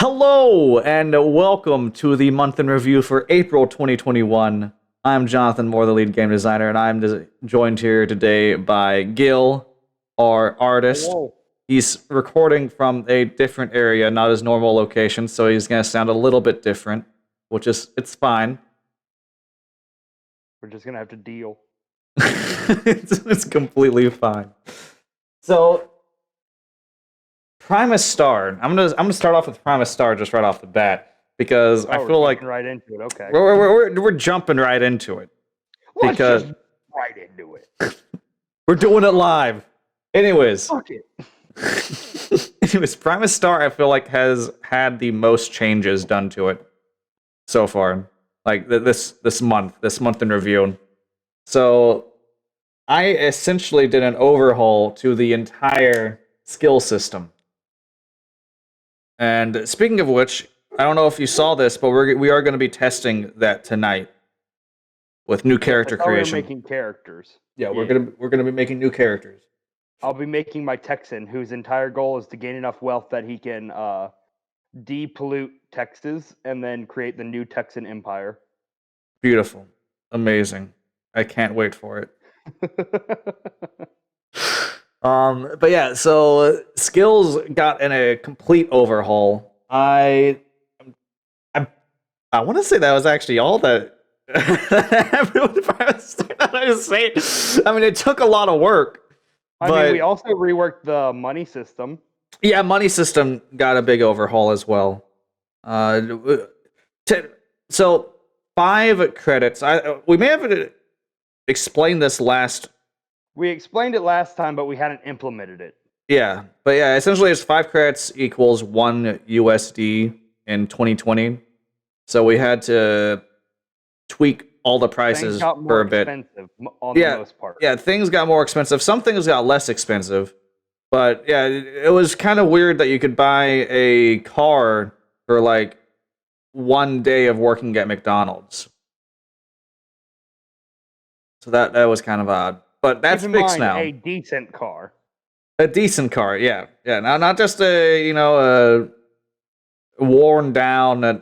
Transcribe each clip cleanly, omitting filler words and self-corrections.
Hello and welcome to the month in review for April 2021. I'm Jonathan Moore, the lead game designer, and I'm joined here today by Gil, our artist. Hello. He's recording from a different area, not his normal location, so he's going to sound a little bit different, it's fine. We're just gonna have to deal. It's completely fine. So, Primus Star. I'm gonna start off with Primus Star just right off the bat because I feel like right into it. Okay, we're jumping right into it let's because just right into it. we're doing it live. Anyways, Fuck it. Primus Star I feel like has had the most changes done to it so far. Like this month in review. So I essentially did an overhaul to the entire skill system. And speaking of which, I don't know if you saw this, but we are going to be testing that tonight with new character creation. We're making characters. Yeah, we're gonna be making new characters. I'll be making my Texan, whose entire goal is to gain enough wealth that he can depollute Texas and then create the new Texan empire. Beautiful, amazing. I can't wait for it. But yeah, so skills got in a complete overhaul. I want to say that was actually all that everyone I say. I mean, it took a lot of work. I mean, we also reworked the money system. Yeah, money system got a big overhaul as well. So 5 credits. We may have explained this last. We explained it last time, but we hadn't implemented it. Yeah, but yeah, essentially it's 5 credits equals 1 USD in 2020. So we had to tweak all the prices for a bit. Expensive on the most part. Yeah, things got more expensive. Some things got less expensive. But yeah, it was kind of weird that you could buy a car for like 1 day of working at McDonald's. So that was kind of odd. But that's fixed now. A decent car. A decent car, yeah. Yeah, now not just a worn down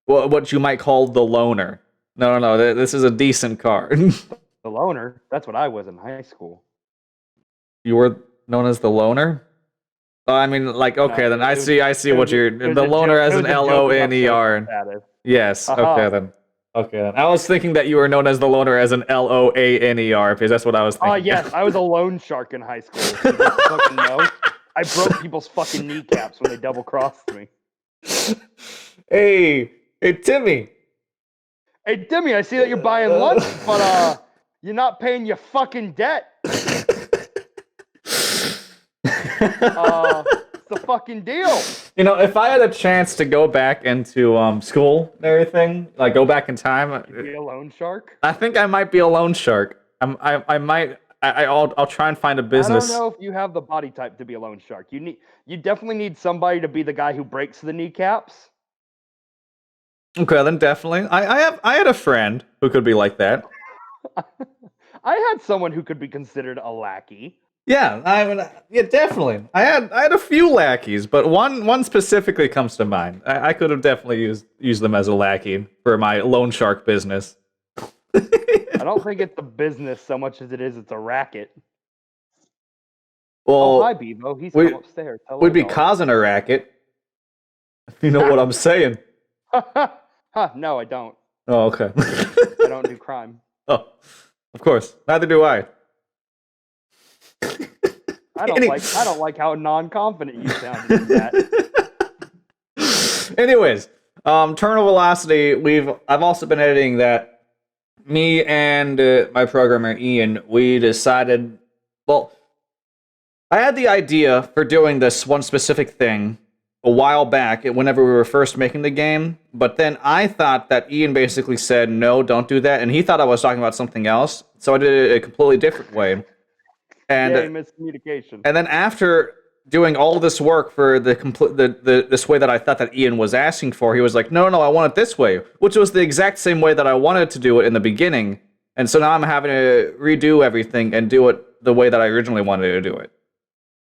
what you might call the loaner. No, this is a decent car. The loaner? That's what I was in high school. You were known as the loner? Oh, I mean, like, okay, then I see what you're... The loner as an LONER. Yes, okay then. Okay then. I was thinking that you were known as the loner as an LOANER, because that's what I was thinking. Oh, yes, I was a loan shark in high school. You fucking know. I broke people's fucking kneecaps when they double-crossed me. Hey, Timmy. Hey, Timmy, I see that you're buying lunch, but you're not paying your fucking debt. It's the fucking deal. You know, if I had a chance to go back into school and everything, like go back in time, you'd be a loan shark. I think I might be a loan shark. I'll try and find a business. I don't know if you have the body type to be a loan shark. You definitely need somebody to be the guy who breaks the kneecaps. Okay, then definitely. I had a friend who could be like that. I had someone who could be considered a lackey. Yeah, yeah, definitely. I had a few lackeys, but one specifically comes to mind. I could have definitely used them as a lackey for my loan shark business. I don't think it's a business so much as it's a racket. Well, hi, Bevo. He's come upstairs. Hello, we'd be causing a racket. If you know what I'm saying. No, I don't. Oh, okay. I don't do crime. Oh, of course. Neither do I. I don't like how non-confident you sounded in that. Anyways, terminal velocity. I've also been editing that. Me and my programmer Ian, we decided. Well, I had the idea for doing this one specific thing a while back, whenever we were first making the game. But then I thought that Ian basically said, "No, don't do that," and he thought I was talking about something else. So I did it a completely different way. And miscommunication. And then after doing all this work for this way that I thought that Ian was asking for, he was like, no, I want it this way, which was the exact same way that I wanted to do it in the beginning. And so now I'm having to redo everything and do it the way that I originally wanted to do it.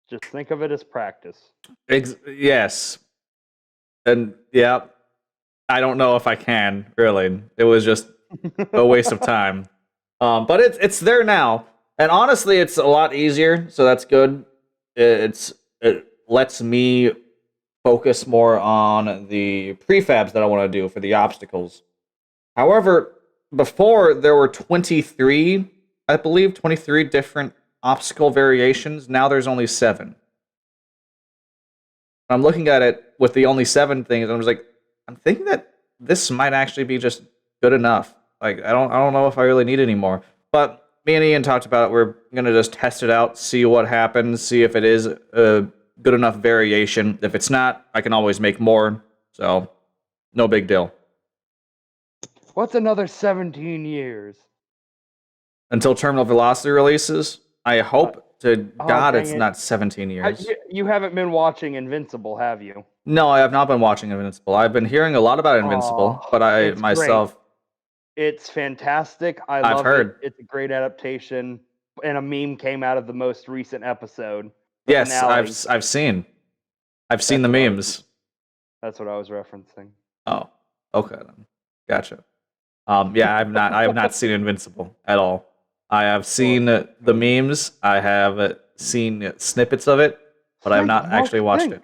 Just think of it as practice. Yes. And yeah, I don't know if I can really. It was just a waste of time. But it's there now, and honestly, it's a lot easier, so that's good. It lets me focus more on the prefabs that I want to do for the obstacles. However, before there were 23, I believe 23 different obstacle variations. Now there's only 7. I'm looking at it with the only 7 things, and I was like, I'm thinking that this might actually be just good enough. Like I don't know if I really need any more. But me and Ian talked about it. We're gonna just test it out, see what happens, see if it is a good enough variation. If it's not, I can always make more. So no big deal. What's another 17 years? Until terminal velocity releases, I hope to God dang it's it. not 17 years. You haven't been watching Invincible, have you? No, I have not been watching Invincible. I've been hearing a lot about Invincible, Oh, but I it's myself great. It's fantastic. I I've love heard. it. It's a great adaptation. And a meme came out of the most recent episode. The Yes, finale. I've seen. I've seen That's the what memes. That's what I was referencing. Oh, okay then. Gotcha. Yeah, I have not seen Invincible at all. I have seen the memes. I have seen snippets of it, but I have not actually watched it.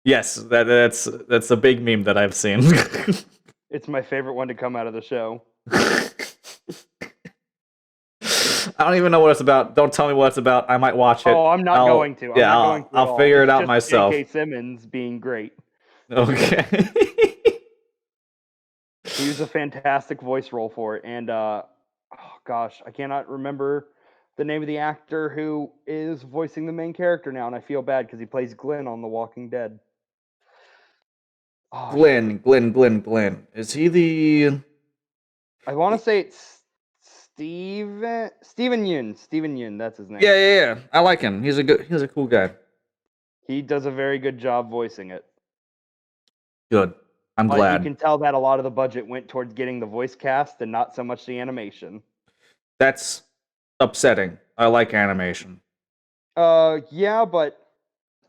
Yes, that's a big meme that I've seen. It's my favorite one to come out of the show. I don't even know what it's about. Don't tell me what it's about. I might watch it. Oh, I'm not going to. I'm not going to. I'll figure it out just myself. J.K. Simmons being great. Okay. He was a fantastic voice role for it, and oh gosh, I cannot remember the name of the actor who is voicing the main character now, and I feel bad because he plays Glenn on The Walking Dead. Oh, Glenn. Is he the? I want to say it's Steven Yeun. Steven Yeun, that's his name. Yeah. I like him. He's a cool guy. He does a very good job voicing it. Good. I'm glad. You can tell that a lot of the budget went towards getting the voice cast and not so much the animation. That's upsetting. I like animation. Yeah, but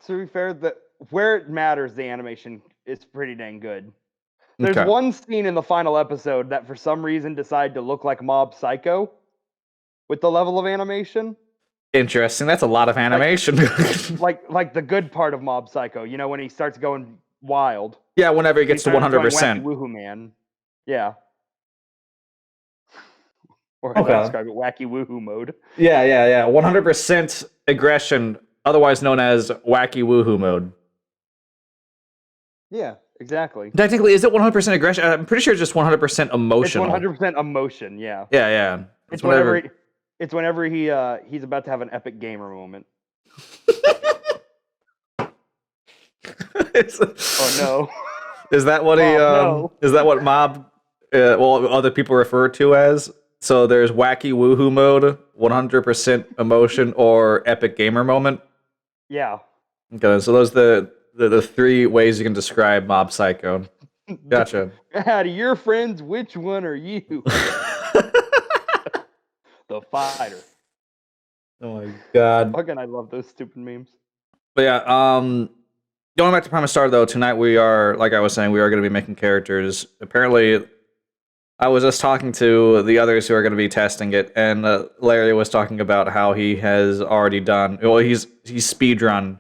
to be fair, where it matters, the animation is pretty dang good. There's Okay. one scene in the final episode that for some reason decided to look like Mob Psycho with the level of animation. Interesting. That's a lot of animation. Like the good part of Mob Psycho, you know, when he starts going wild. Yeah, whenever he gets to 100%. Woohoo man. Yeah. Or how I describe it, wacky woohoo mode. Yeah. 100% aggression, otherwise known as wacky woohoo mode. Yeah, exactly. Technically, is it 100% aggression? I'm pretty sure it's just 100% emotional. It's 100% emotion, yeah. Yeah. It's whenever he's about to have an epic gamer moment. Oh no. Is that what is that what mob other people refer to as? So there's wacky woohoo mode, 100% emotion, or epic gamer moment. Yeah. Okay, so those are the 3 ways you can describe Mob Psycho. Gotcha. Out of your friends, which one are you? The fighter. Oh my god. Fucking I love those stupid memes. But yeah, going back to Prime Star though, tonight we are, like I was saying, we are going to be making characters. Apparently, I was just talking to the others who are going to be testing it, and Larry was talking about how he has already done. Well, he's speedrun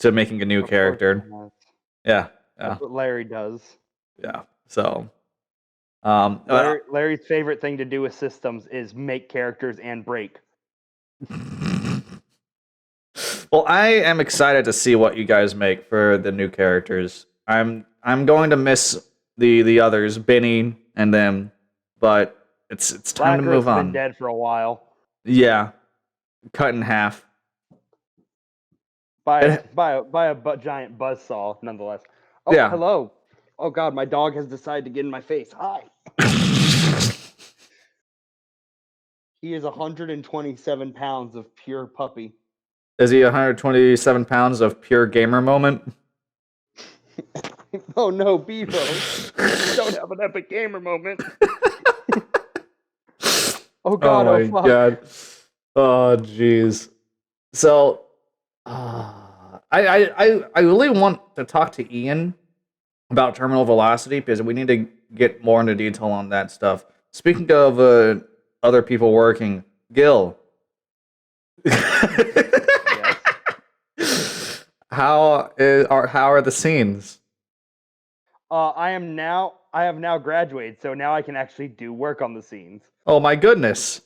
to making a new character. Yeah. That's what Larry does. Yeah. So, Larry's favorite thing to do with systems is make characters and break. Well, I am excited to see what you guys make for the new characters. I'm going to miss the others, Benny and them, but it's time to move on. Been dead for a while. Yeah, cut in half. By a giant buzzsaw, nonetheless. Oh, yeah. Hello. Oh god, my dog has decided to get in my face. Hi. He is 127 pounds of pure puppy. Is he 127 pounds of pure gamer moment? Oh no, Bevo. Don't have an epic gamer moment. Oh god, oh my god. Oh jeez. So I really want to talk to Ian about terminal velocity because we need to get more into detail on that stuff. Speaking of other people working, Gil, Yes. how are the scenes? I have now graduated, so now I can actually do work on the scenes. Oh my goodness!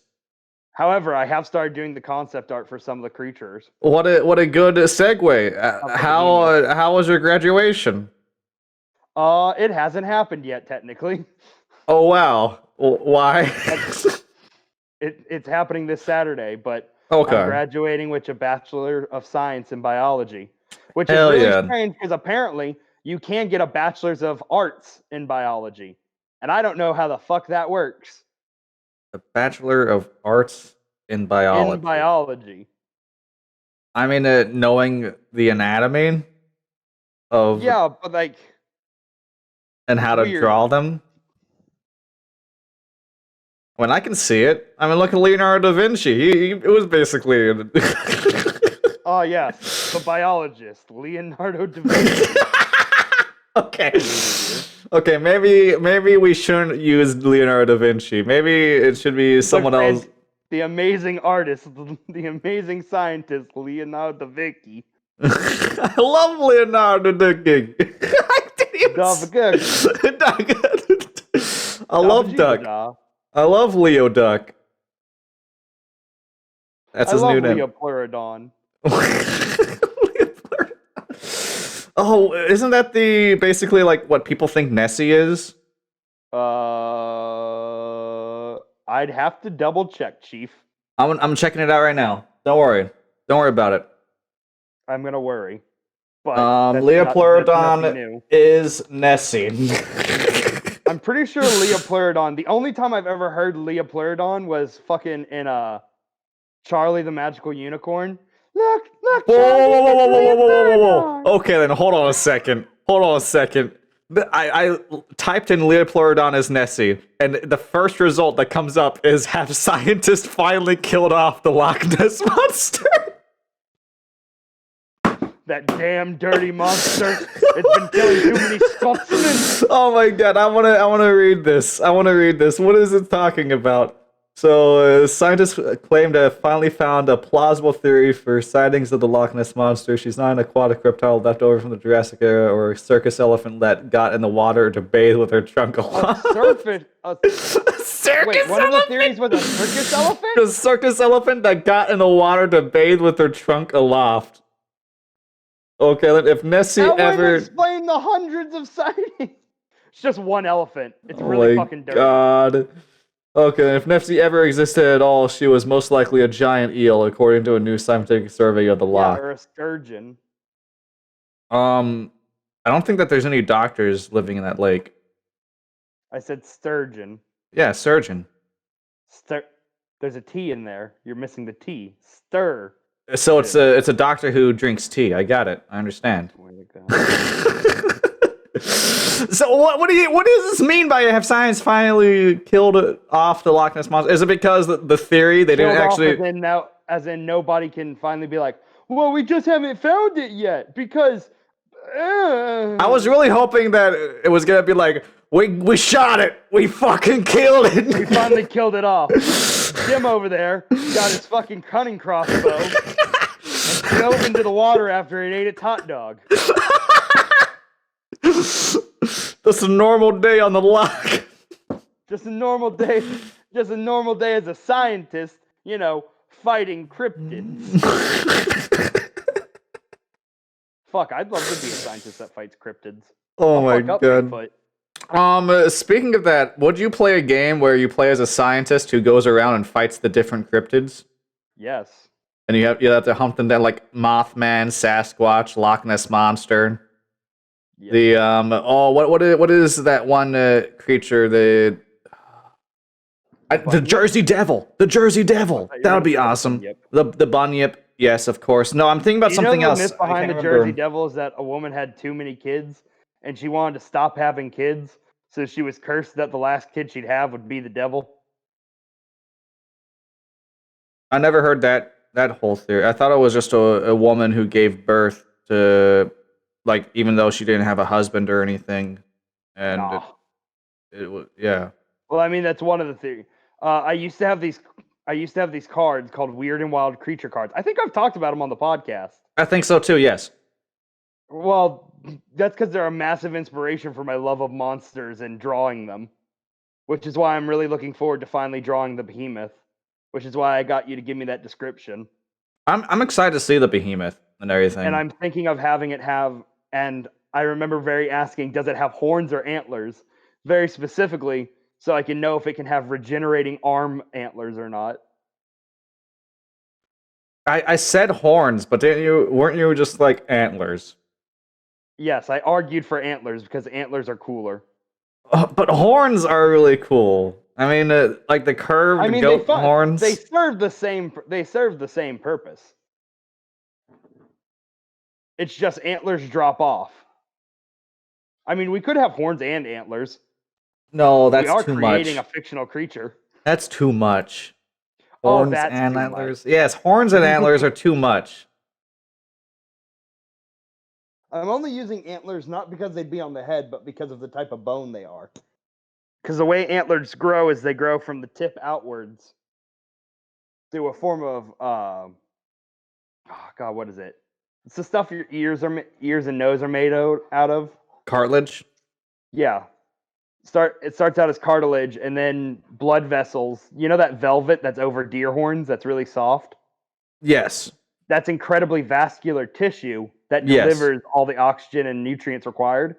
However, I have started doing the concept art for some of the creatures. What a good segue. How was your graduation? It hasn't happened yet, technically. Oh wow! Why? It's happening this Saturday, but I'm Okay. graduating with a Bachelor of Science in Biology, which is Hell really yeah! strange because apparently you can get a Bachelor's of Arts in Biology, and I don't know how the fuck that works A Bachelor of Arts in in Biology. biology. I mean, knowing the anatomy of Yeah, but like and it's how to weird. draw them. When I can see it, I mean, look at Leonardo da Vinci. It was basically. Oh yes, the biologist Leonardo da Vinci. Okay. Okay, maybe we shouldn't use Leonardo da Vinci. Maybe it should be someone else. The amazing artist, the amazing scientist Leonardo da Vinci. I love Leonardo da Vinci. I love Duck. I love Leo Duck. That's I his love new name. Leopleurodon. Oh, isn't that the basically like what people think Nessie is? I'd have to double check, Chief. I'm checking it out right now. Don't worry. Don't worry about it. I'm gonna worry. But that's Leopleurodon nothing new. is Nessie. I'm pretty sure Leopleurodon. The only time I've ever heard Leopleurodon was fucking in Charlie the Magical Unicorn. Look, Whoa, Charlie, whoa, whoa, whoa, whoa, whoa, whoa, whoa, Leopleurodon. whoa. Okay, then hold on a second. Hold on a second. I typed in Leopleurodon as Nessie, and the first result that comes up is have scientists finally killed off the Loch Ness monster? That damn dirty monster. It's been killing too many Scotsmen. Oh my god, I wanna read this. I wanna read this. What is it talking about? So, scientists claim to have finally found a plausible theory for sightings of the Loch Ness monster. She's not an aquatic reptile left over from the Jurassic era or a circus elephant that got in the water to bathe with her trunk alive. Circus Wait, one of the elephant? theories was a circus elephant? A circus elephant that got in the water to bathe with her trunk aloft. Okay, then if Nessie That ever... wouldn't explain the hundreds of sightings. It's just one elephant. It's Oh really my fucking dirty. god. Okay, if Nessie ever existed at all, she was most likely a giant eel, according to a new scientific survey of the Loch. Yeah, or a sturgeon. I don't think that there's any doctors living in that lake. I said sturgeon. Yeah, surgeon. There's a T in there. You're missing the T. Stir. So it's a doctor who drinks tea. I got it. I understand. So what does this mean by have science finally killed off the Loch Ness monster? Is it because the theory they didn't actually as in nobody can finally be like, well, we just haven't found it yet because I was really hoping that it was gonna be like we shot it, we fucking killed it, we finally killed it off. Jim over there got his fucking cunning crossbow and dove into the water after it ate its hot dog. That's a normal day on the Loch. Just a normal day. Just a normal day as a scientist, you know, fighting cryptids. Fuck, I'd love to be a scientist that fights cryptids. Oh my god. Bigfoot. Speaking of that, would you play a game where you play as a scientist who goes around and fights the different cryptids? Yes. And you have to hunt them down like Mothman, Sasquatch, Loch Ness monster. Yep. The what is that one creature? The Jersey Devil. The Jersey Devil. That would be awesome. The Bunyip. Yes, of course. No, I'm thinking about something else. The myth behind the Jersey Devil is that a woman had too many kids, and she wanted to stop having kids, so she was cursed that the last kid she'd have would be the devil. I never heard that whole theory. I thought it was just a woman who gave birth to like even though she didn't have a husband or anything, and Nah. it was yeah. Well, I mean, that's one of the things. I used to have these. I used to have these cards called Weird and Wild Creature cards. I think I've talked about them on the podcast. I think so too. Yes. Well, that's because they're a massive inspiration for my love of monsters and drawing them, which is why I'm really looking forward to finally drawing the behemoth. Which is why I got you to give me that description. I'm excited to see the behemoth and everything. And I'm thinking of having it have. And I remember very asking, does it have horns or antlers? Very specifically, so I can know if it can have regenerating arm antlers or not. I said horns, but weren't you just like antlers? Yes, I argued for antlers because antlers are cooler. But horns are really cool. I mean, like the curved goat horns. They serve the same. They serve the same purpose. It's just antlers drop off. I mean, we could have horns and antlers. No, that's we are too creating much. a fictional creature. That's too much. Horns that's and too antlers. much. Yes, horns and antlers are too much. I'm only using antlers not because they'd be on the head, but because of the type of bone they are. Because the way antlers grow is they grow from the tip outwards through a form of oh God, what is it? It's the stuff your ears and nose are made out of. Cartilage. Yeah. It starts out as cartilage and then blood vessels. You know that velvet that's over deer horns that's really soft? Yes. That's incredibly vascular tissue that delivers all the oxygen and nutrients required.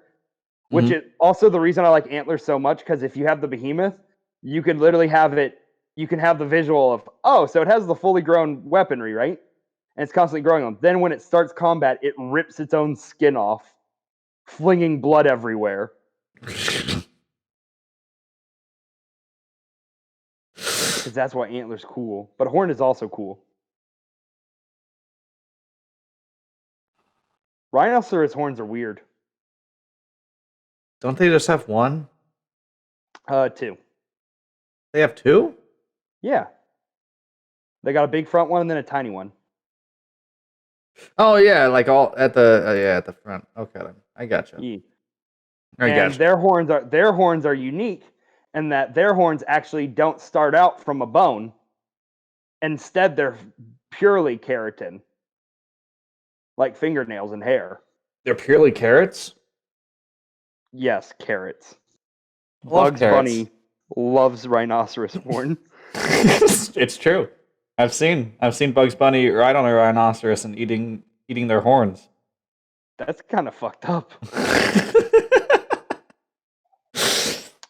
Which is also the reason I like antlers so much, because if you have the behemoth, you could literally have it, you can have the visual of, so it has the fully grown weaponry, right? And it's constantly growing them. Then when it starts combat, it rips its own skin off, flinging blood everywhere. Because that's why antler's cool. But horn is also cool. Rhinoceros horns are weird. Don't they just have one? 2. They have 2? Yeah. They got a big front one and then a tiny one. Oh yeah, like all at the front. Okay, then. I gotcha. Yeah. I gotcha. Their horns are unique in that their horns actually don't start out from a bone. Instead, they're purely keratin, like fingernails and hair. They're purely carrots? Yes, carrots. Bugs Bunny loves rhinoceros horn. It's true. I've seen Bugs Bunny ride on a rhinoceros and eating their horns. That's kind of fucked up.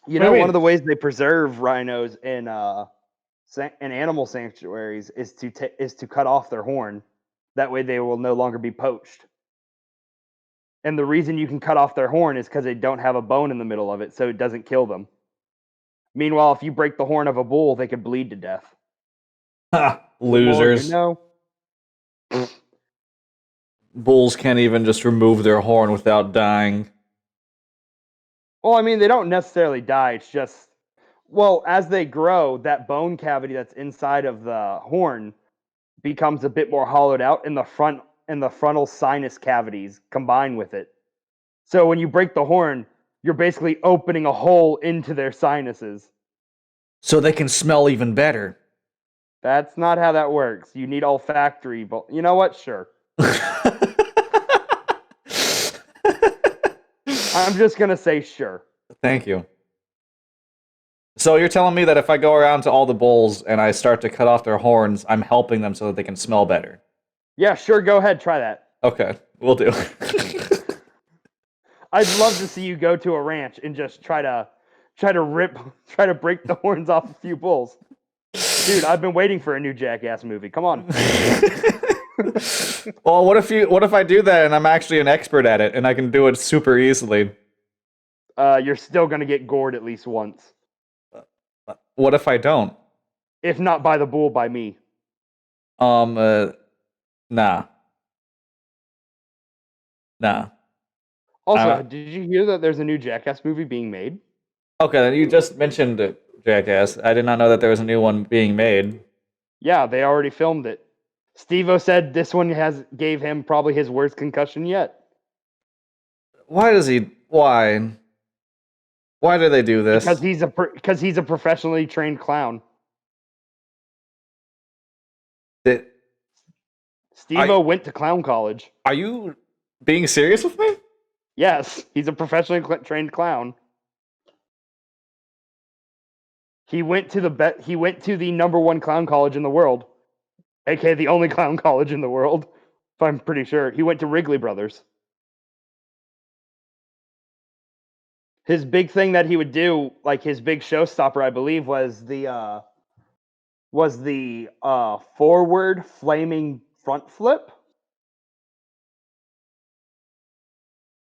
One of the ways they preserve rhinos in animal sanctuaries is to cut off their horn. That way they will no longer be poached. And the reason you can cut off their horn is because they don't have a bone in the middle of it, so it doesn't kill them. Meanwhile, if you break the horn of a bull, they could bleed to death. Losers. Bulls can't even just remove their horn without dying. Well, I mean, they don't necessarily die. It's just, as they grow, that bone cavity that's inside of the horn becomes a bit more hollowed out, and the frontal sinus cavities combine with it. So when you break the horn, you're basically opening a hole into their sinuses. So they can smell even better. That's not how that works. You need olfactory, but you know what? Sure. I'm just going to say sure. Thank you. So you're telling me that if I go around to all the bulls and I start to cut off their horns, I'm helping them so that they can smell better? Yeah, sure. Go ahead. Try that. Okay, we'll do. I'd love to see you go to a ranch and just try to break the horns off a few bulls. Dude, I've been waiting for a new Jackass movie. Come on. Well, what if I do that and I'm actually an expert at it and I can do it super easily? You're still gonna get gored at least once. What if I don't? If not by the bull, by me. Nah. Also, did you hear that there's a new Jackass movie being made? Okay, then you just mentioned Jackass. I did not know that there was a new one being made. Yeah, they already filmed it. Steve-O said this one gave him probably his worst concussion yet. Why does he? Why? Why do they do this? Because he's a professionally trained clown. That Steve-O went to clown college. Are you being serious with me? Yes, he's a professionally trained clown. He went to the #1 clown college in the world, aka the only clown college in the world. If I'm pretty sure he went to Wrigley Brothers. His big thing that he would do, like his big showstopper, I believe, was the forward flaming front flip.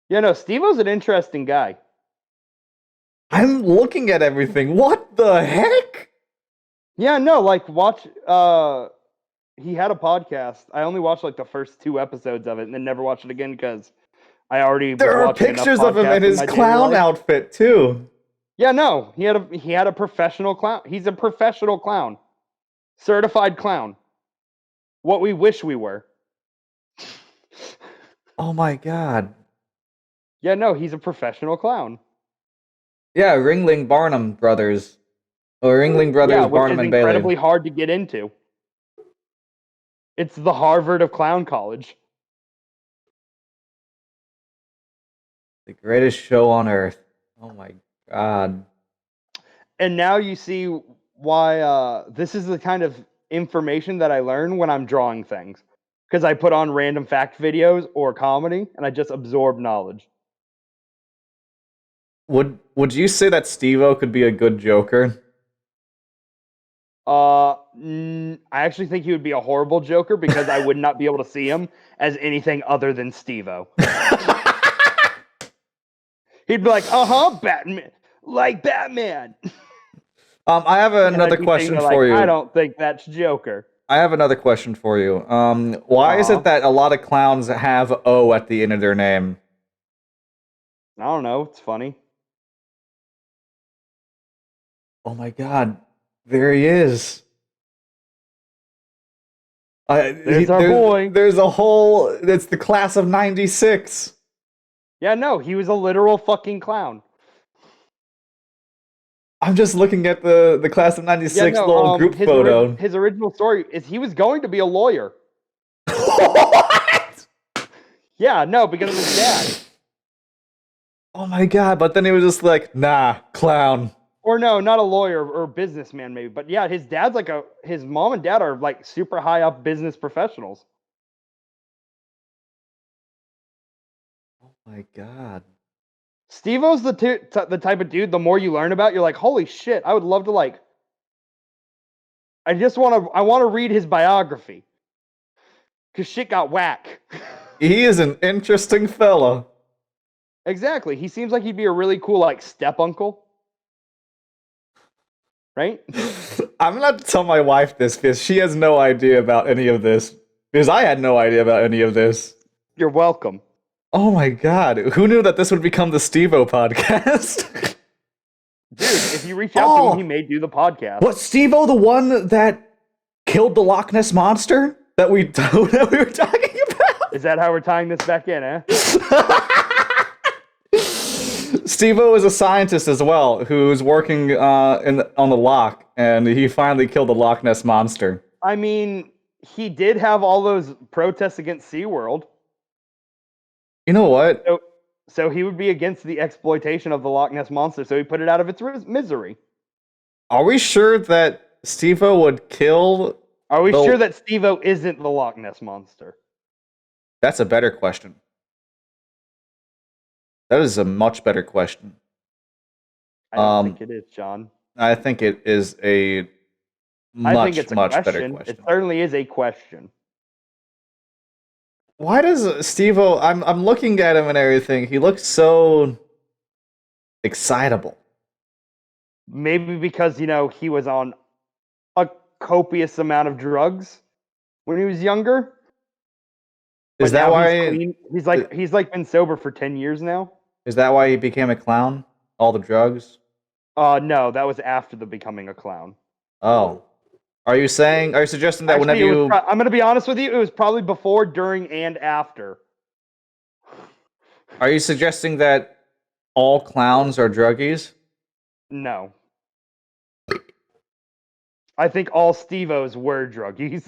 Yeah, no, Steve-O's an interesting guy. I'm looking at everything. What the heck? Yeah, no, like watch. He had a podcast. I only watched like the first 2 episodes of it, and then never watched it again because I already. There are pictures of him in his clown outfit too. Yeah, no, he had a professional clown. He's a professional clown, certified clown. What we wish we were. Oh my god. Yeah, no, he's a professional clown. Yeah, Ringling Barnum Brothers. Or Ringling Brothers, Barnum and Bailey. It's incredibly hard to get into. It's the Harvard of clown college. The greatest show on earth. Oh my god. And now you see why this is the kind of information that I learn when I'm drawing things. Because I put on random fact videos or comedy, and I just absorb knowledge. Would you say that Steve-O could be a good Joker? I actually think he would be a horrible Joker because I would not be able to see him as anything other than Steve-O. He'd be like, Batman, like Batman. I have another question for you. I don't think that's Joker. I have another question for you. Why is it that a lot of clowns have O at the end of their name? I don't know. It's funny. Oh my god. There he is. There's our boy. There's a whole... It's the class of 96. Yeah, no. He was a literal fucking clown. I'm just looking at the class of 96 little group photo. His original story is he was going to be a lawyer. What? Yeah, no, because of his dad. Oh my god, but then he was just like, nah, clown. Or no, not a lawyer or businessman maybe. But yeah, his dad's like his mom and dad are like super high up business professionals. Oh my god. Steve-O's the type of dude, the more you learn about, you're like, holy shit, I would love to like... I want to read his biography. Because shit got whack. He is an interesting fella. Exactly. He seems like he'd be a really cool, like, step-uncle. Right? I'm gonna have to tell my wife this, because she has no idea about any of this. Because I had no idea about any of this. You're welcome. Oh my god, who knew that this would become the Steve-O podcast? Dude, if you reach out to him, he may do the podcast. What, Steve-O the one that killed the Loch Ness Monster? That we were talking about? Is that how we're tying this back in, eh? Steve-O is a scientist as well, who's working on the Loch, and he finally killed the Loch Ness Monster. I mean, he did have all those protests against SeaWorld. You know what? So he would be against the exploitation of the Loch Ness Monster, so he put it out of its misery. Are we sure that Steve-O would kill... Are we sure that Steve-O isn't the Loch Ness Monster? That's a better question. That is a much better question. I don't think it is, John. I think it is a much better question. It certainly is a question. Why does Steve-O... I'm looking at him and everything. He looks so excitable. Maybe because, he was on a copious amount of drugs when he was younger. Is that why... He's been sober for 10 years now. Is that why he became a clown? All the drugs? No, that was after the becoming a clown. Oh. Are you suggesting that whenever you... I'm going to be honest with you, it was probably before, during, and after. Are you suggesting that all clowns are druggies? No. I think all Steve-O's were druggies.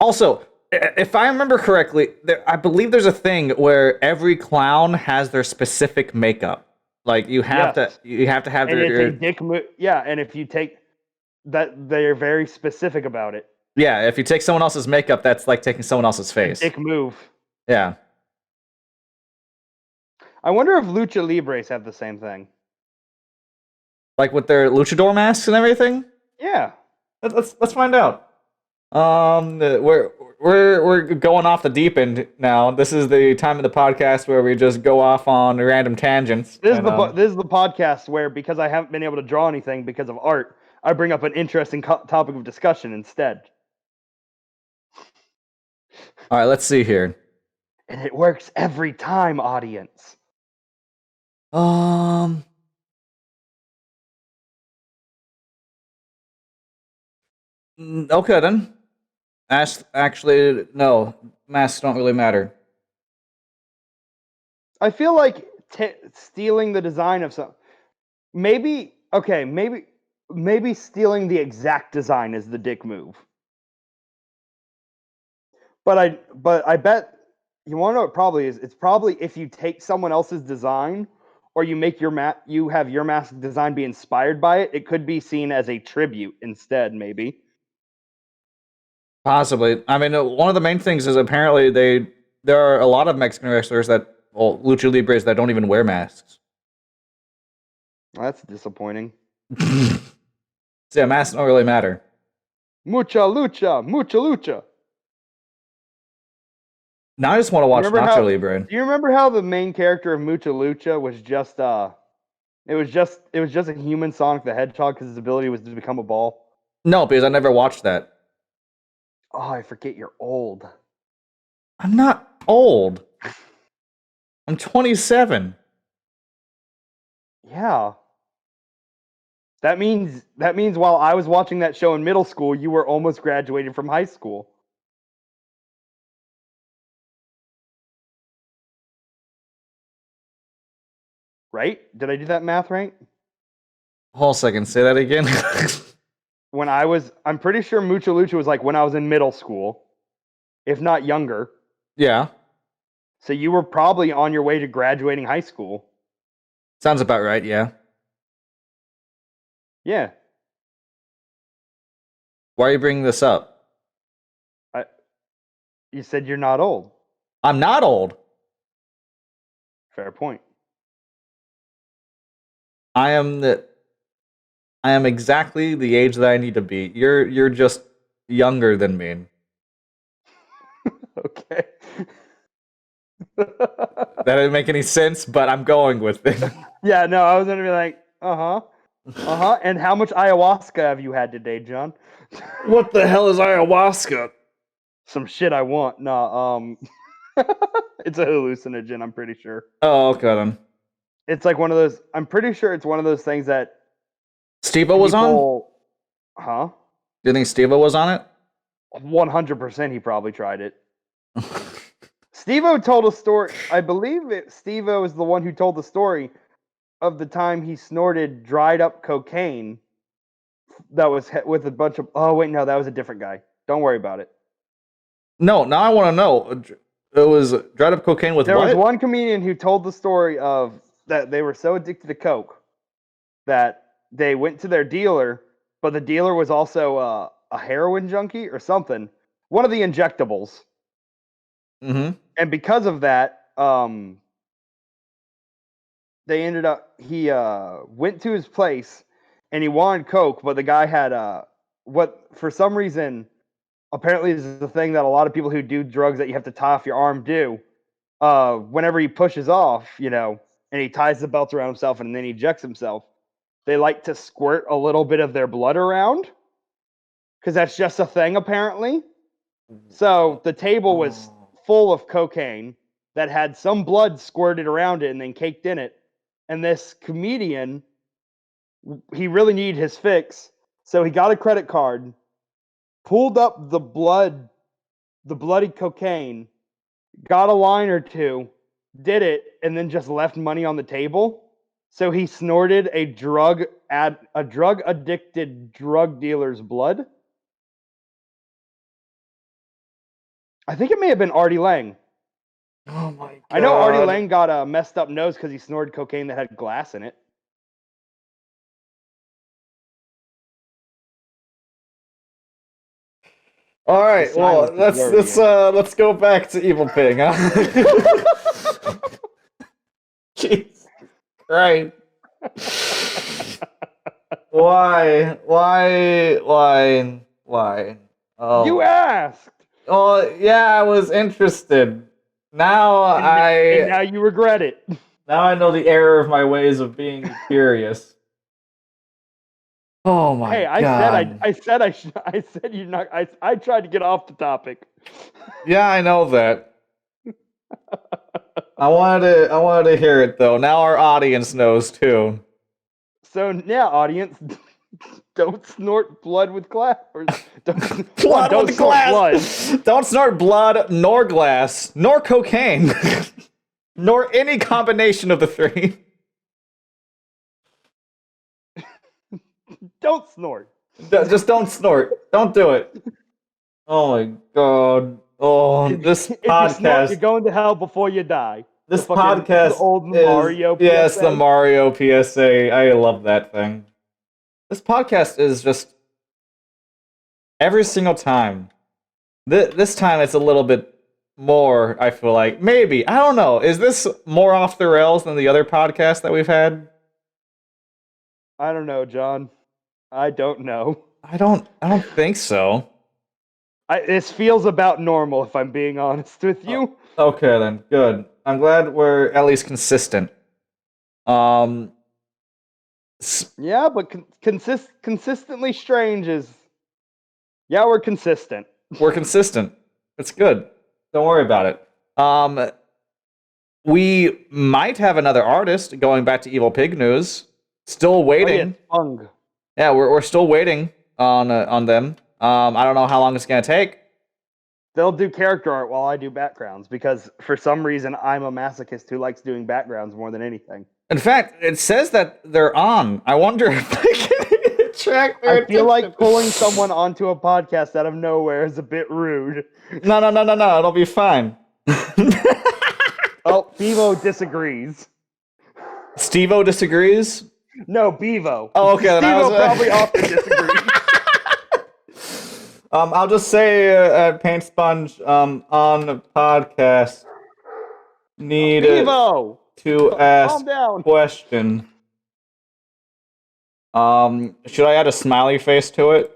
Also, if I remember correctly, I believe there's a thing where every clown has their specific makeup. Like you have Yes. to have And it's their a dick move. Yeah, and if you take that, they're very specific about it. yeah. If you take someone else's makeup, that's like taking someone else's A face. dick move. Yeah. I wonder if Lucha Libres have the same thing. Like with their luchador masks and everything. Yeah. Let's find out. We're going off the deep end now. This is the time of the podcast where we just go off on random tangents. This is the podcast where, because I haven't been able to draw anything because of art, I bring up an interesting topic of discussion instead. All right, let's see here. And it works every time, audience. Okay then. Actually, no. Masks don't really matter. I feel like stealing the design of some, maybe stealing the exact design is the dick move. But I bet you want to know what it probably is. It's probably if you take someone else's design, or you make you have your mask design be inspired by it. It could be seen as a tribute instead, maybe. Possibly. I mean, one of the main things is apparently there are a lot of Mexican wrestlers lucha libres that don't even wear masks. Well, that's disappointing. So yeah, masks don't really matter. Mucha lucha. Now I just want to watch Nacho Libre. Do you remember how the main character of Mucha Lucha was just it was just a human Sonic the Hedgehog because his ability was to become a ball? No, because I never watched that. Oh, I forget you're old. I'm not old. I'm 27. Yeah. That means while I was watching that show in middle school, you were almost graduated from high school. Right? Did I do that math right? Hold a second, say that again. I'm pretty sure Mucha Lucha was like when I was in middle school, if not younger. Yeah. So you were probably on your way to graduating high school. Sounds about right, yeah. Yeah. Why are you bringing this up? You said you're not old. I'm not old. Fair point. I am exactly the age that I need to be. You're just younger than me. Okay. That didn't make any sense, but I'm going with it. Yeah, no, I was gonna be like, And how much ayahuasca have you had today, John? What the hell is ayahuasca? Some shit I want. Nah, it's a hallucinogen, I'm pretty sure. Oh, okay then. It's like one of those. I'm pretty sure it's one of those things that Steve-O was on? Huh? Do you think Steve-O was on it? 100% he probably tried it. Steve-O told a story. I believe Steve-O is the one who told the story of the time he snorted dried up cocaine that was with a bunch of... Oh, wait, no, that was a different guy. Don't worry about it. No, now I want to know. It was dried up cocaine with There what? was one comedian who told the story of that they were so addicted to coke that they went to their dealer, but the dealer was also a heroin junkie or something. One of the injectables. Mm-hmm. And because of that, they ended up... He went to his place, and he wanted coke, but the guy had... what, for some reason... Apparently, this is the thing that a lot of people who do drugs that you have to tie off your arm do. Whenever he pushes off, and he ties the belt around himself and then he ejects himself, they like to squirt a little bit of their blood around because that's just a thing, apparently. So the table was full of cocaine that had some blood squirted around it and then caked in it. And this comedian, he really needed his fix, so he got a credit card, pulled up the blood the bloody cocaine, got a line or two, did it, and then just left money on the table. So he snorted a drug addicted drug dealer's blood. I think it may have been Artie Lang. Oh my god. I know Artie Lang got a messed up nose because he snorted cocaine that had glass in it. All right, The well, silence is worrying. let's go back to Evil Pig, huh? Jeez. Right. Why? Oh. You asked. Oh, yeah, I was interested. Now And now you regret it. Now I know the error of my ways of being curious. Oh my Hey, god! I said you're not. I tried to get off the topic. Yeah, I know that. I wanted to hear it though. Now our audience knows too. So yeah, audience, don't snort blood with glass. Or don't, Blood don't with snort glass. blood. Don't snort blood, nor glass, nor cocaine, nor any combination of the three. Don't snort. Just don't snort. Don't do it. Oh my god. Oh, this If you snort, podcast. you're going to hell before you die. This The fucking- podcast the old is, Mario yes, PSA. the Mario PSA. I love that thing. This podcast is just every single time. This time it's a little bit more, I feel like. Maybe. I don't know. Is this more off the rails than the other podcasts that we've had? I don't know, John. I don't know. I don't think so. This feels about normal, if I'm being honest with you. Okay then. Good. I'm glad we're at least consistent. Yeah, but consistently strange is. Yeah, we're consistent. We're consistent. It's good. Don't worry about it. We might have another artist going back to Evil Pig news. Still waiting. Oh, yeah, Yeah, we're still waiting on them. I don't know how long it's gonna take. They'll do character art while I do backgrounds because for some reason I'm a masochist who likes doing backgrounds more than anything. In fact, it says that they're on. I wonder if I can track their I feel like attention. pulling someone onto a podcast out of nowhere is a bit rude. No. It'll be fine. Oh, Bevo disagrees. Steve-O disagrees. No, Bevo. Oh, okay. Then I Bevo was, probably often disagrees. I'll just say Paint Sponge on the podcast need Bevo! to ask Calm down. question. Should I add a smiley face to it?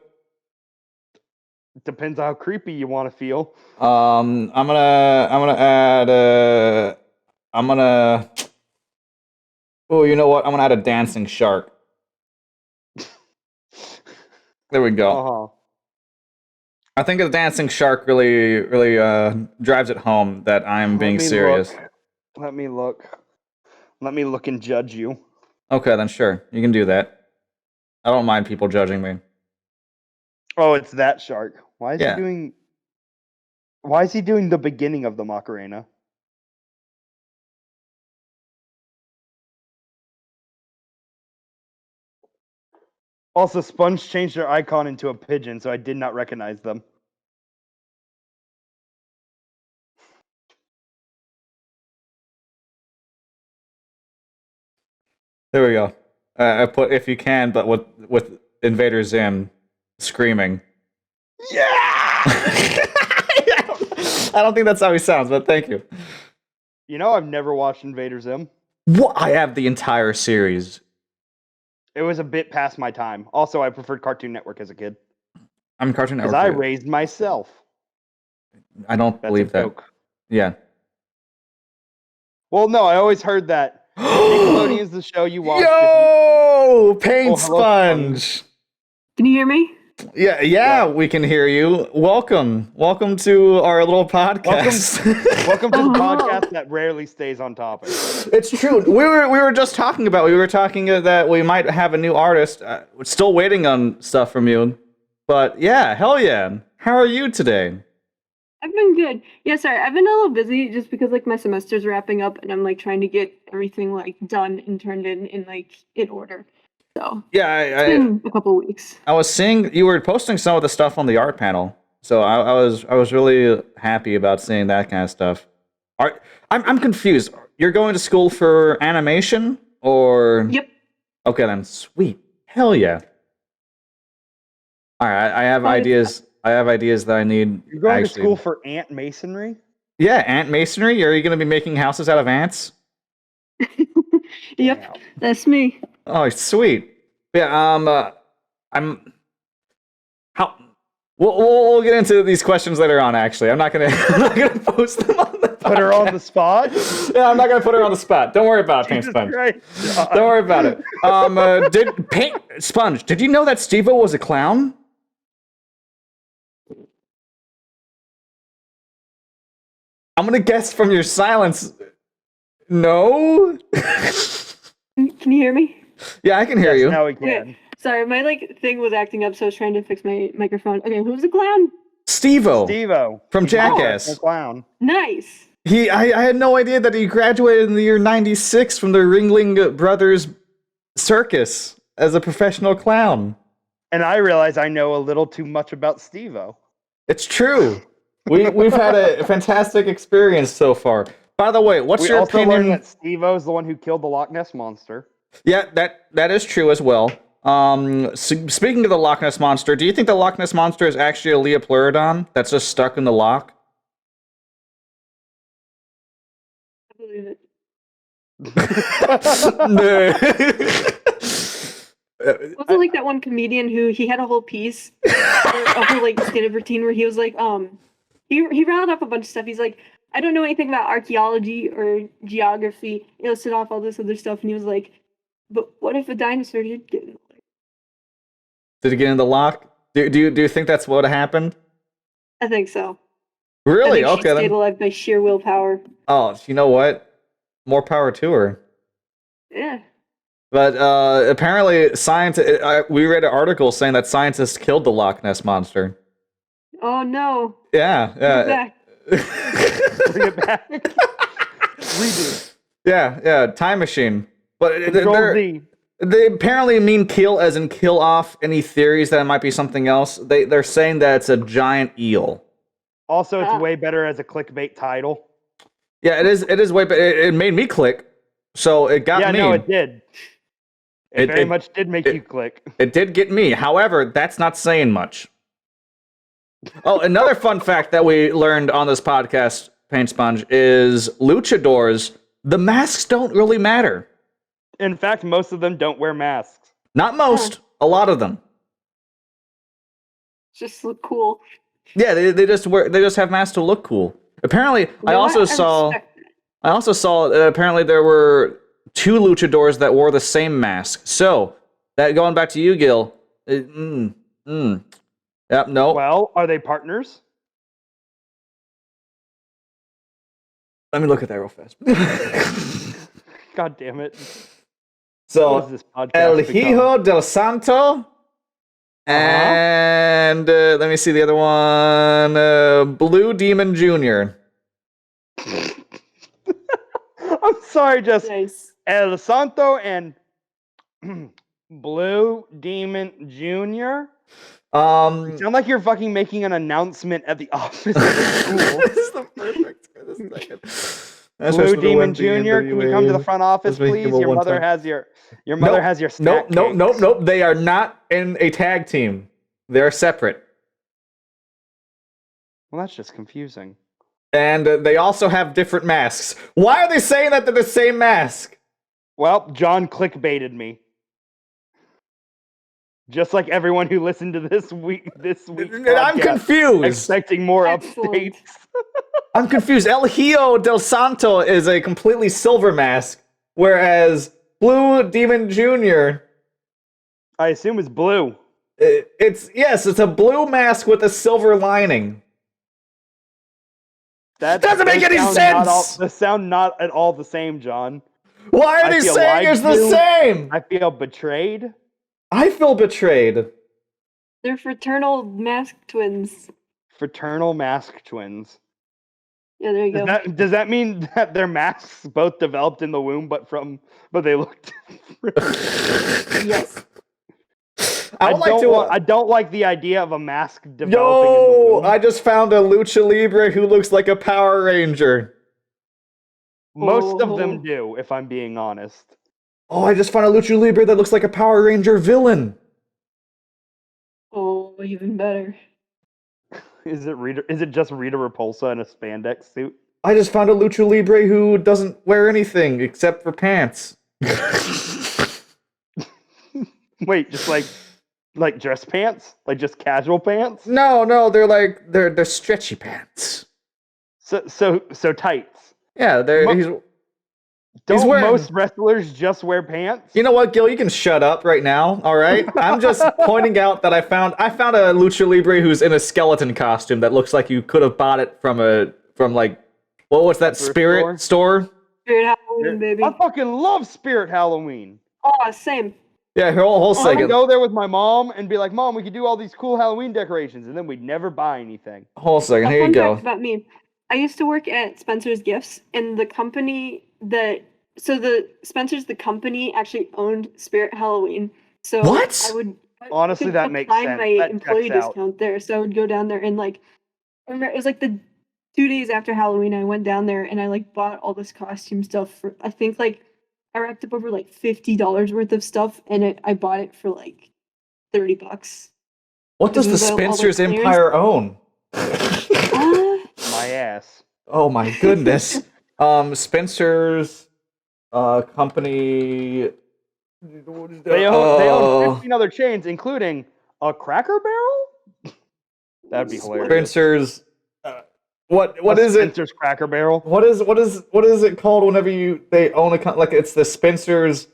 Depends how creepy you want to feel. I'm gonna add oh, you know what? I'm gonna add a dancing shark. There we go. Uh-huh. I think the dancing shark really drives it home that I'm being serious. Let me look. Let me look and judge you. Okay, then sure. You can do that. I don't mind people judging me. Oh, it's that shark. Why is Yeah. he doing the beginning of the Macarena? Also, Sponge changed their icon into a pigeon, so I did not recognize them. There we go. I put if you can, but with Invader Zim screaming. Yeah! I don't think that's how he sounds, but thank you. You know, I've never watched Invader Zim. What? I have the entire series. It was a bit past my time. Also, I preferred Cartoon Network as a kid. I'm Cartoon Because Network. I raised myself. I don't That's believe a that. joke. Yeah. Well, no, I always heard that. Nickelodeon is the show you watch. Yo, Paint Oh, hello, Sponge. Can you hear me? Yeah, we can hear you. Welcome to our little podcast. Welcome to the Oh. podcast that rarely stays on topic. It's true. We were just talking that we might have a new artist. We're still waiting on stuff from you. But yeah, hell yeah. How are you today? I've been good. Yeah, sorry, I've been a little busy just because like my semester's wrapping up and I'm like trying to get everything like done and turned in like in order. So Yeah, it's been a couple weeks. I was seeing you were posting some of the stuff on the art panel, so I was really happy about seeing that kind of stuff. I'm confused. You're going to school for animation or? Yep. Okay, then sweet. Hell yeah. All right, I have ideas. I have ideas that I need. You're going to school for ant masonry? Yeah, ant masonry. Are you going to be making houses out of ants? Yep, that's me. Oh, sweet. Yeah. I'm. How? We'll get into these questions later on. Actually, I'm not gonna post them on the podcast. Put her on the spot. Yeah, I'm not gonna put her on the spot. Don't worry about it, Paint Sponge. Don't worry about it. Did Paint Sponge? Did you know that Steve-O was a clown? I'm gonna guess from your silence. No. Can you hear me? Yeah, I can hear you. Now we can. Okay. Sorry, my like thing was acting up, so I was trying to fix my microphone. Okay, who's the clown? Steve-O. Steve-O. From Jackass. Clown. Nice. I had no idea that he graduated in the year 96 from the Ringling Brothers Circus as a professional clown. And I realize I know a little too much about Steve-O. It's true. We've had a fantastic experience so far. By the way, what's your opinion? We also learned that Steve-O is the one who killed the Loch Ness monster. Yeah, that is true as well. Speaking of the Loch Ness monster, do you think the Loch Ness monster is actually a Leopleurodon that's just stuck in the loch? I believe it. Wasn't like that one comedian who he had a whole piece, a whole like stand-up routine where he was like, he rattled up a bunch of stuff. He's like, I don't know anything about archaeology or geography. He listed off all this other stuff, and he was like, but what if a dinosaur did get in the loch? Did it get in the loch? Do you think that's what happened? I think so. Really? I think Okay. She stayed alive by sheer willpower. Oh, you know what? More power to her. Yeah. But apparently, we read an article saying that scientists killed the Loch Ness monster. Oh no. Yeah. Bring Bring it back. Redo. Yeah. Time machine. But Control-Z. they apparently mean kill as in kill off any theories that it might be something else. They're saying that it's a giant eel. Also, it's way better as a clickbait title. Yeah, it is way better. It made me click, so it got me. Yeah, no, it did. It very much did make you click. It did get me. However, that's not saying much. Oh, another fun fact that we learned on this podcast, Paint Sponge, is luchadors, the masks don't really matter. In fact, most of them don't wear masks. Not most, a lot of them. Just look cool. Yeah, they just have masks to look cool. Apparently, I also saw apparently there were 2 luchadors that wore the same mask. So, that going back to you, Gil. Yep, no. Well, are they partners? Let me look at that real fast. God damn it. So, What is this podcast El become? Hijo del Santo. And let me see the other one. Blue Demon Jr. I'm sorry, just Nice. El Santo and Blue Demon Jr. You sound like you're fucking making an announcement at the office of the school. This is the perfect. This is second. Blue Demon Jr., can you come to the front office, please? Your mother has your snack Nope. They are not in a tag team. They're separate. Well, that's just confusing. And they also have different masks. Why are they saying that they're the same mask? Well, John clickbaited me. Just like everyone who listened to this week I'm confused. Expecting more Excellent. updates. I'm confused. El Hijo del Santo is a completely silver mask, whereas Blue Demon Jr. I assume it's blue. It's a blue mask with a silver lining. That doesn't make any sense. They sound not at all the same, John. Why are they saying it's the same? I feel betrayed. I feel betrayed. They're fraternal mask twins. Fraternal mask twins. Yeah, there you go. Does that mean that their masks both developed in the womb, but they looked different? Yes. I don't like the idea of a mask developing in the Yo, womb. I just found a lucha libre who looks like a Power Ranger. Most of Oh. them do, if I'm being honest. Oh, I just found a lucha libre that looks like a Power Ranger villain. Oh, even better. Is it just Rita Repulsa in a spandex suit? I just found a lucha libre who doesn't wear anything except for pants. Wait, just like dress pants? Like just casual pants? No, they're stretchy pants. So tights. Yeah, he's Don't wearing- most wrestlers just wear pants? You know what, Gil? You can shut up right now, all right? I'm just pointing out that I found a lucha libre who's in a skeleton costume that looks like you could have bought it from like, what was that, Thrift Spirit store? Spirit Halloween, baby. I fucking love Spirit Halloween. Oh, same. Yeah, whole I second. would go there with my mom and be like, Mom, we could do all these cool Halloween decorations, and then we'd never buy anything. Whole second, A here you fun go. fact about me. I used to work at Spencer's Gifts, and the company Spencer's the company actually owned Spirit Halloween. So What? I would Honestly, could that makes apply sense. my That employee checks out. discount there. So I would go down there and like, I remember it was like the 2 days after Halloween. I went down there and I like bought all this costume stuff for. I think like I racked up over like $50 worth of stuff, and I bought it for like $30. What does the Isn't that all the Spencer's clearance? Empire own? My ass. Oh my goodness. Spencer's company. They own 15 other chains, including a Cracker Barrel? That'd be hilarious. Spencer's. What A is it? Spencer's Cracker Barrel. What is it called whenever they own like it's the Spencer's,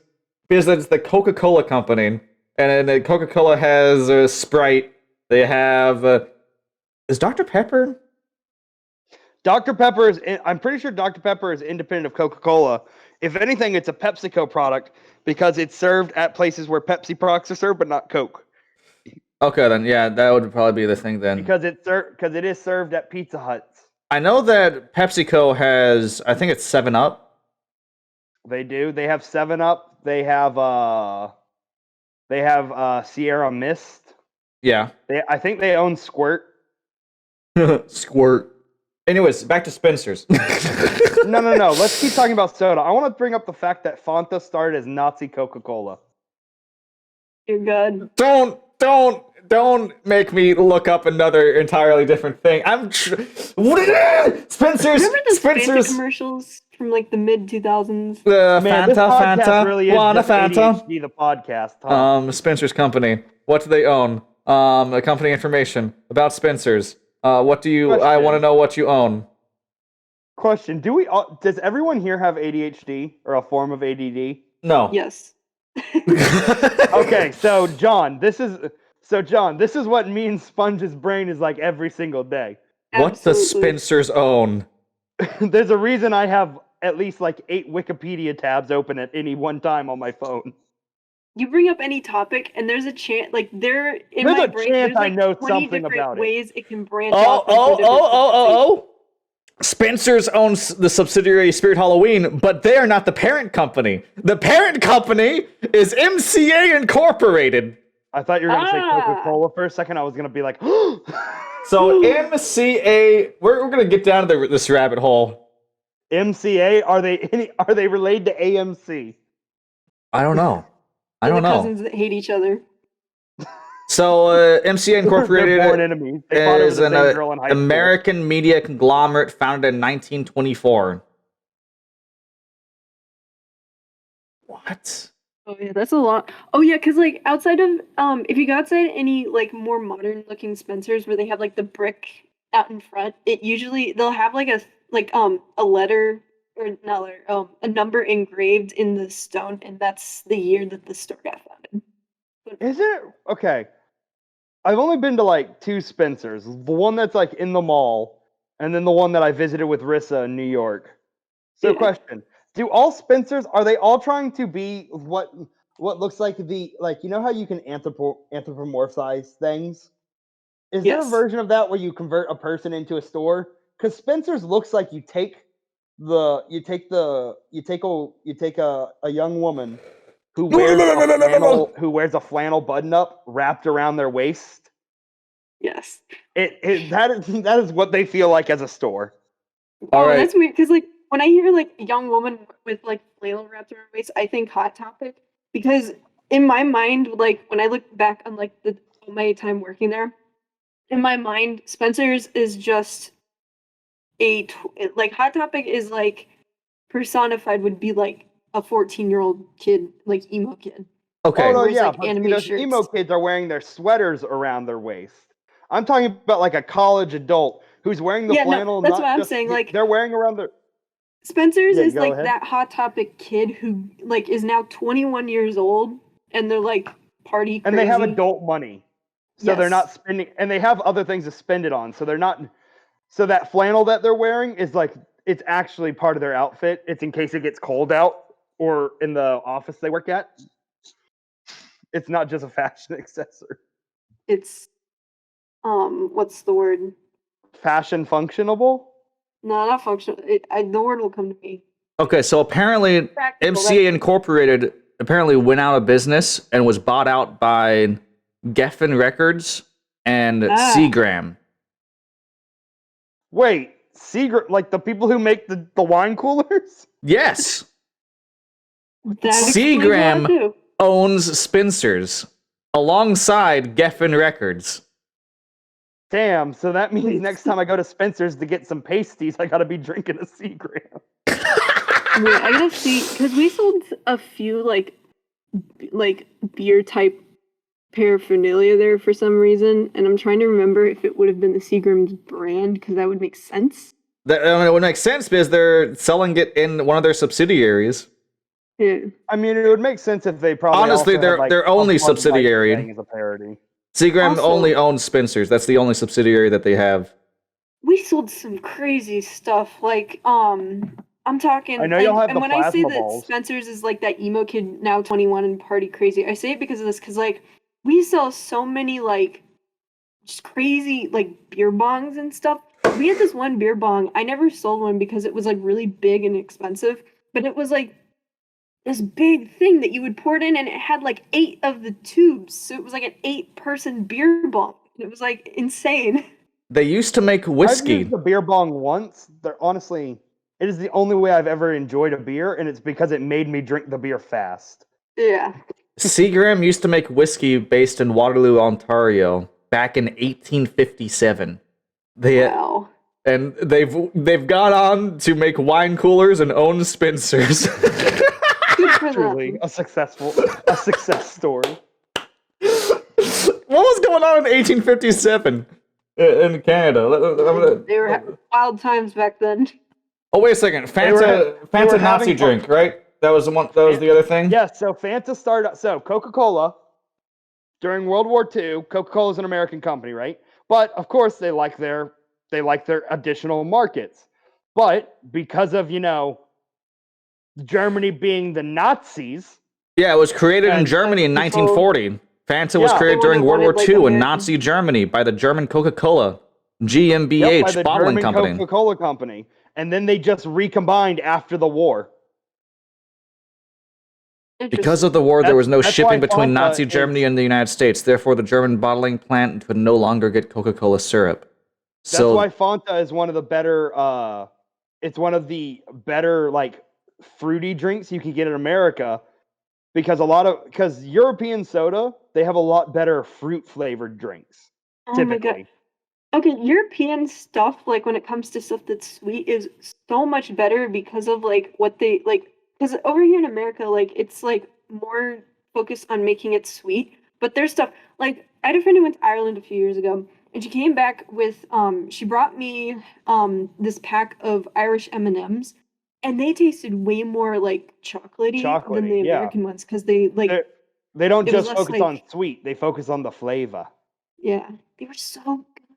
because it's the Coca-Cola company, and then the Coca-Cola has Sprite. They have is Dr. Pepper? Dr. Pepper I'm pretty sure Dr. Pepper is independent of Coca-Cola. If anything, it's a PepsiCo product because it's served at places where Pepsi products are served, but not Coke. Okay, then yeah, that would probably be the thing then. Because it is served at Pizza Huts. I know that PepsiCo has, I think it's 7-Up. They do. They have 7-Up. They have Sierra Mist. Yeah. I think they own Squirt. Squirt. Anyways, back to Spencer's. No. Let's keep talking about soda. I want to bring up the fact that Fanta started as Nazi Coca-Cola. You're good. Don't make me look up another entirely different thing. Spencer's. Remember the Fanta Spencer's. commercials from like the mid 2000s? Man, this podcast Fanta. really is Want a just Fanta? ADHD, the podcast. Huh? Spencer's company. What do they own? The company information about Spencer's. What do you? I Question. want to know what you own. Question: does everyone here have ADHD or a form of ADD? No. Yes. Okay, so John, this is what me and Sponge's brain is like every single day. What does Absolutely. Spencer's own? There's a reason I have at least like 8 Wikipedia tabs open at any one time on my phone. You bring up any topic, and there's a chance, like there in There's my a brain, chance there's like I know 20 something different about it. ways it can branch off. into different Oh. Spencer's owns the subsidiary Spirit Halloween, but they are not the parent company. The parent company is MCA Incorporated. I thought you were gonna say Ah. Coca-Cola for a second. I was gonna be like, So MCA, we're gonna get down to this rabbit hole. MCA? Are they related to AMC? I don't know. I They're don't the know. cousins that hate each other. So MCA Incorporated They're born enemies. They fought over is the an same girl in high school. American media conglomerate founded in 1924. What? Oh yeah, that's a lot. Oh yeah, because like outside of if you go outside any like more modern looking Spencers where they have like the brick out in front, they'll have like a letter or not letter, a number engraved in the stone, and that's the year that the store got founded. Is it? Okay. I've only been to like 2 Spencers. The one that's like in the mall, and then the one that I visited with Rissa in New York. So Yeah. question. Do all Spencers, are they all trying to be what looks like you know how you can anthropomorphize things? Is there a Yes. version of that where you convert a person into a store? Because Spencer's looks like you take a young woman who wears a flannel button up wrapped around their waist. Yes. That is what they feel like as a store. All Oh, right. that's weird because like when I hear like a young woman with like flannel wrapped around her waist, I think Hot Topic because in my mind, like when I look back on like my time working there, in my mind, Spencer's is just like Hot Topic is like personified would be like a 14-year-old kid, like emo kid. Okay. Oh no, Wears, yeah, like, but anime those shirts. emo kids are wearing their sweaters around their waist. I'm talking about like a college adult who's wearing the Yeah, no, flannel. that's not what I'm just- saying, like- they're wearing around their. Spencer's Yeah, is go like ahead. that Hot Topic kid who like is now 21 years old and they're like party crazy. And they have adult money, so they're Yes. not spending, and they have other things to spend it on. So they're not. So that flannel that they're wearing is like it's actually part of their outfit. It's in case it gets cold out or in the office they work at. It's not just a fashion accessory. It's what's the word? Fashion functionable. No, not functional. The word will come to me. Okay, so apparently Practical, MCA that's- Incorporated apparently went out of business and was bought out by Geffen Records and Seagram. Wait, like the people who make the wine coolers? Yes. That explains a lot, Seagram too. owns Spencer's alongside Geffen Records. Damn, so that means Wait, next time I go to Spencer's to get some pasties, I gotta be drinking a Seagram. Wait, I gotta see because we sold a few like beer type paraphernalia there for some reason, and I'm trying to remember if it would have been the Seagram's brand because that would make sense. It would make sense because they're selling it in one of their subsidiaries. Yeah. I mean, it would make sense if they probably Honestly, also they're- had, like, they're a only Bud Light subsidiary. thing as a parody. Seagram Also- only owns Spencer's. That's the only subsidiary that they have. We sold some crazy stuff. Like, I'm talking. I know y'all have and the when I say plasma that balls. Spencer's is like that emo kid now 21 and party crazy, I say it because of this. Because like we sell so many like just crazy like beer bongs and stuff. We had this one beer bong. I never sold one because it was like really big and expensive. But it was like this big thing that you would pour it in, and it had like 8 of the tubes. So it was like an 8-person beer bong. It was like insane. They used to make I've whiskey. used the beer bong once. They're honestly, it is the only way I've ever enjoyed a beer, and it's because it made me drink the beer fast. Yeah. Seagram used to make whiskey based in Waterloo, Ontario, back in 1857. Wow. And they've gone on to make wine coolers and own Spencer's. Good for Truly, them. a success story. What was going on in 1857 in Canada? They were wild times back then. Oh, wait a second. Fanta were Nazi having fun. drink, right? That was the one. That was the other thing. Yes, so Fanta started. So Coca-Cola during World War II. Coca-Cola is an American company, right? But of course, they like their additional markets. But because of Germany being the Nazis, Yeah, it was created in And Germany in people- 1940. Fanta was Yeah. created They during World War wanted, like, II in American- Nazi Germany by the German Coca-Cola GmbH yep, by the bottling German company. Coca-Cola company, and then they just recombined after the war. Because of the war, there was no That's shipping why between Fanta Nazi Germany and the United States. Therefore, the German bottling plant could no longer get Coca-Cola syrup. That's So why Fanta is one of the better. It's one of the better like fruity drinks you can get in America, because European soda, they have a lot better fruit flavored drinks. Oh my god. Typically, Okay, European stuff, like when it comes to stuff that's sweet, is so much better because of like what they like. Because over here in America, like it's like more focused on making it sweet. But there's stuff like I had a friend who went to Ireland a few years ago, and she came back with she brought me this pack of Irish M&Ms, and they tasted way more like chocolatey than the Chocolatey, yeah. American ones because they like they don't it was just less focus like- on sweet; they focus on the flavor. yeah, they were so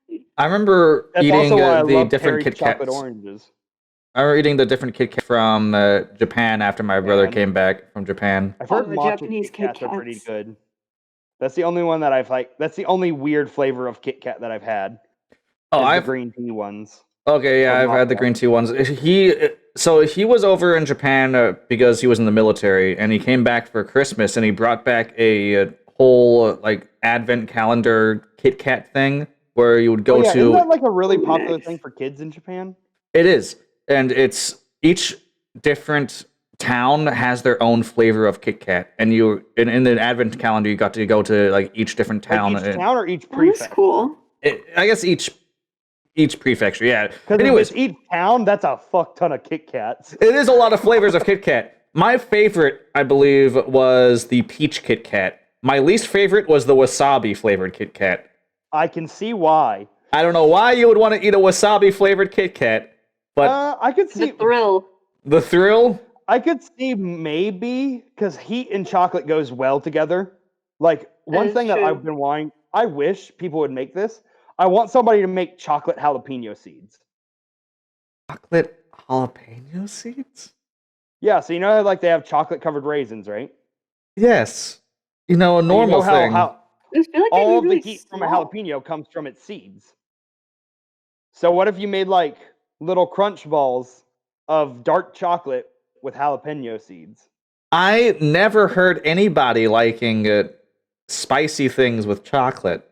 good. I remember That's eating also why I the love different Terry's Kit chocolate Kats. oranges. I remember eating the different Kit Kats from Japan after my brother Man. came back from Japan. I've heard Oh, matcha Japanese Kit Kats are pretty Kit Kats. good. That's the only one that I've like. That's the only weird flavor of Kit Kat that I've had. Oh, the green tea ones. Okay, yeah, I've had the green tea ones. He was over in Japan because he was in the military, and he came back for Christmas, and he brought back a whole like advent calendar Kit Kat thing where you would go to. Isn't that like a really popular thing for kids in Japan? It is, and it's each different town has their own flavor of Kit Kat, and in the advent calendar you got to go to like each different town. Like each town or each prefecture? That's cool. I guess each prefecture, yeah. Because anyways, each town, that's a fuck ton of Kit Kats. It is a lot of flavors of Kit Kat. My favorite, I believe, was the peach Kit Kat. My least favorite was the wasabi flavored Kit Kat. I can see why. I don't know why you would want to eat a wasabi flavored Kit Kat, but I could see the thrill. The thrill? I could see maybe because heat and chocolate goes well together. Like one thing that I've been wanting, I wish people would make this. I want somebody to make chocolate jalapeno seeds. Chocolate jalapeno seeds? Yeah, so you know like they have chocolate covered raisins, right? Yes. You know, a normal thing. I feel like all really the heat from a jalapeno comes from its seeds. So what if you made like little crunch balls of dark chocolate with jalapeno seeds? I never heard anybody liking spicy things with chocolate.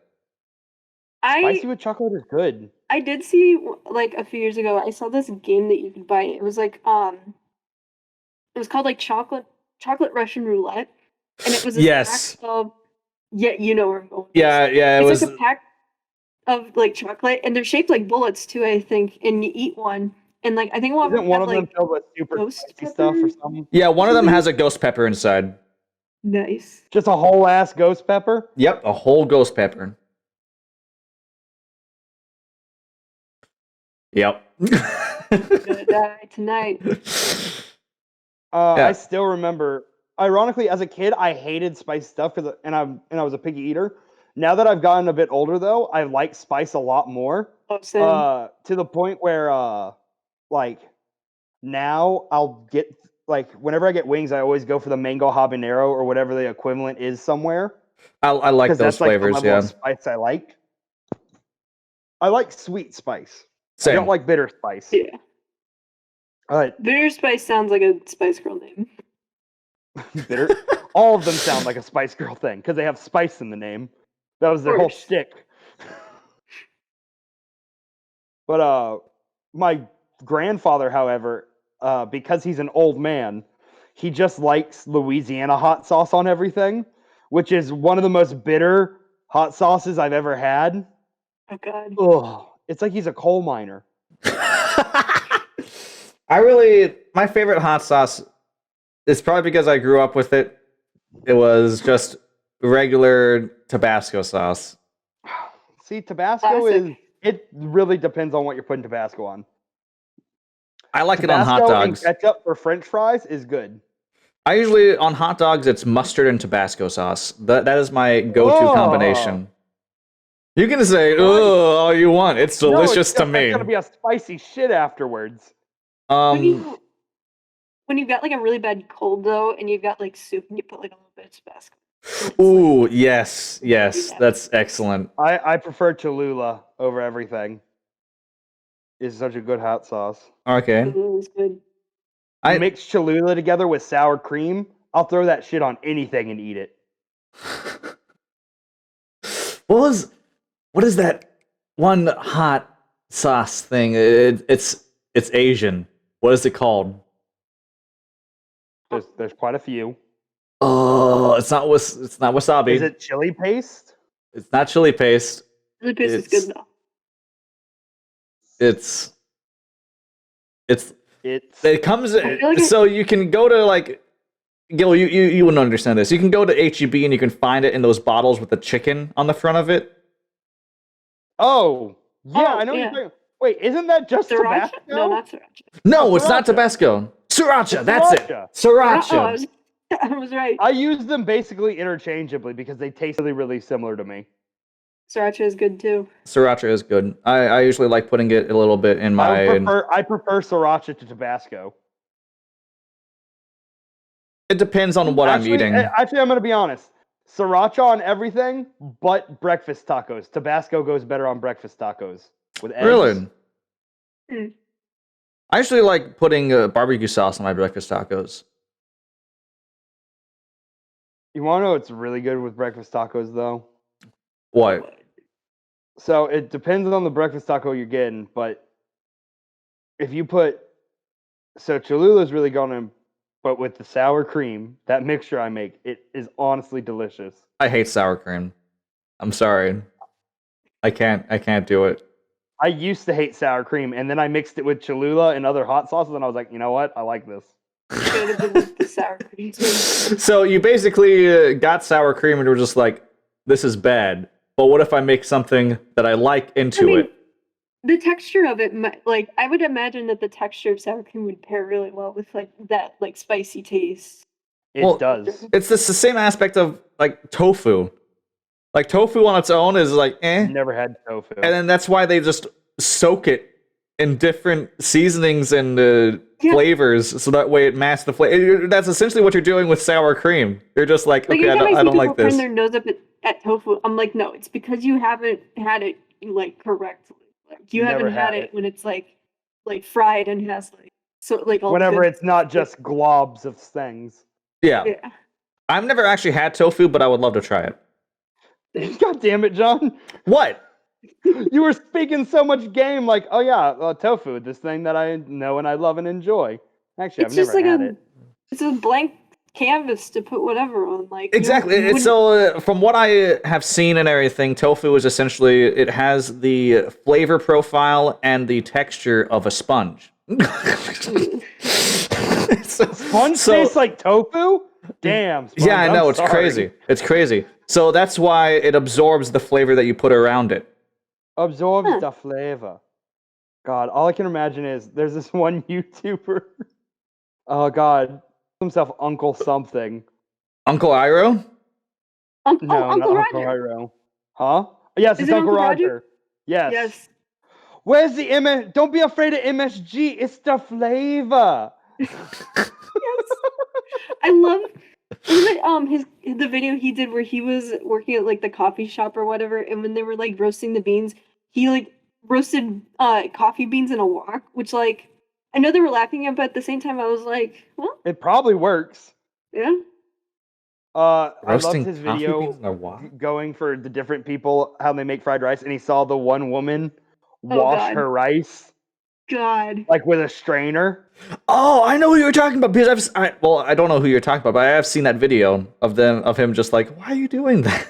Spicy with chocolate is good. I did see like a few years ago. I saw this game that you could buy. It was like it was called like chocolate Russian roulette, and it was a pack of you know where I'm going. Yeah, It's like a pack of like chocolate, and they're shaped like bullets too, I think. And you eat one, and like I think one of them filled with super spicy stuff or something. Yeah, one of them has a ghost pepper inside. Nice. Just a whole ass ghost pepper? Yep, a whole ghost pepper. Yep. Gonna die tonight. I still remember. Ironically, as a kid, I hated spicy stuff and I was a picky eater. Now that I've gotten a bit older, though, I like spice a lot more. To the point where, like, now I'll get like whenever I get wings, I always go for the mango habanero or whatever the equivalent is somewhere. I like those flavors. Like the level of spice I like. I like sweet spice. Same. I don't like bitter spice. Yeah. Bitter spice sounds like a Spice Girl name. Bitter. All of them sound like a Spice Girl thing because they have spice in the name. That was their whole shtick. But my grandfather, however, because he's an old man, he just likes Louisiana hot sauce on everything, which is one of the most bitter hot sauces I've ever had. Oh God. Ugh. It's like he's a coal miner. My favorite hot sauce is probably because I grew up with it. It was just regular Tabasco sauce. See, Tabasco it really depends on what you're putting Tabasco on. I like it on hot dogs. And ketchup for French fries is good. I usually, on hot dogs, it's mustard and Tabasco sauce. That is my go-to combination. You can say, all you want. It's delicious to me. It's going to be a spicy shit afterwards. When you've got like a really bad cold, though, and you've got like soup, and you put like a little bit of Tabasco. Ooh, yes. That's excellent. I prefer Cholula over everything. It's such a good hot sauce. Okay. It's good. I mix Cholula together with sour cream. I'll throw that shit on anything and eat it. What is that one hot sauce thing? It's Asian. What is it called? There's quite a few. Oh, it's not wasabi. Is it chili paste? It's not chili paste. Chili paste is good though. It comes so you can go to like Gil, you wouldn't understand this. You can go to H-E-B and you can find it in those bottles with the chicken on the front of it. Oh, yeah, I know what you're talking. Wait, isn't that just Sriracha? Tabasco? No, not Sriracha. No, it's not Tabasco. Sriracha, that's it. Sriracha. I was right. I use them basically interchangeably because they taste really, really similar to me. Sriracha is good too. Sriracha is good. I usually like putting it a little bit in my... I prefer Sriracha to Tabasco. It depends on what I'm eating. Actually, I'm going to be honest. Sriracha on everything, but breakfast tacos. Tabasco goes better on breakfast tacos with eggs. Really? Mm. I actually like putting barbecue sauce on my breakfast tacos. You want to know what's really good with breakfast tacos, though? What? So it depends on the breakfast taco you're getting, but if you put Cholula's really going, but with the sour cream, that mixture I make, it is honestly delicious. I hate sour cream. I'm sorry. I can't do it. I used to hate sour cream, and then I mixed it with Cholula and other hot sauces, and I was like, you know what? I like this. Should have been with the sour cream too. So you basically got sour cream and were just like, this is bad. But what if I make something that I like into it? The texture of it, like I would imagine that the texture of sour cream would pair really well with like that like spicy taste. It does. It's the same aspect of like tofu. Like tofu on its own is like Never had tofu. and then that's why they just soak it in different seasonings and flavors, so that way it masks the flavor. That's essentially what you're doing with sour cream. You're just like okay, I don't like this. Turn their nose up at tofu. I'm like, no, it's because you haven't had it like correctly. Like you haven't had it when it's like fried and has like so like all whenever good it's not just globs of things. Yeah. Yeah. I've never actually had tofu, but I would love to try it. God damn it, John. What? You were speaking so much game like, oh yeah, tofu, this thing that I know and I love and enjoy. Actually, It's I've just never like had it. It's a blank canvas to put whatever on. Like Exactly. It's so from what I have seen and everything, tofu is essentially it has the flavor profile and the texture of a sponge. Sponge tastes like tofu? Damn. Sponge, Yeah, I know. I'm It's sorry. crazy. It's crazy. So that's why it absorbs the flavor that you put around it. Absorbs the flavor. God, all I can imagine is there's this one YouTuber. Oh God, himself Uncle something. Uncle Iroh? Uncle Not Roger. Uncle Iroh. Huh? Yes, Is it's it Uncle Uncle Roger? Roger. Yes. Yes. Where's the MS? Don't be afraid of MSG. It's the flavor. I love the video he did where he was working at like the coffee shop or whatever, and when they were like roasting the beans, he like roasted coffee beans in a wok, which like I know they were laughing at, but at the same time I was like, well, It probably works. yeah. I loved Roasting his coffee video beans in a wok? going for the different people how they make fried rice, and he saw the one woman Oh, wash God. her rice God. like with a strainer. Oh, I know who you're talking about because I don't know who you're talking about, but I have seen that video of him just like, why are you doing that?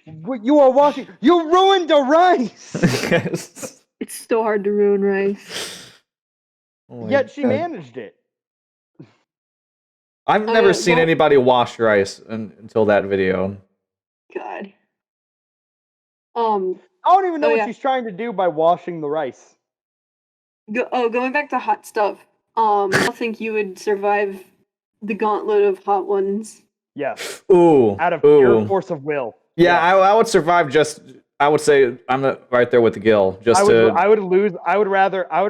You are washing. You ruined the rice. It's so hard to ruin rice. Oh my Yet she God. managed it. I've never yeah, seen that- anybody wash rice until that video. God. I don't even know Oh, what yeah. she's trying to do by washing the rice. Going back to hot stuff. I don't think you would survive the gauntlet of hot ones. Yes, Ooh. out of pure ooh. force of will. Yeah, Yes. I would survive just. I would say I'm right there with the Gil. Just I would lose. I would rather I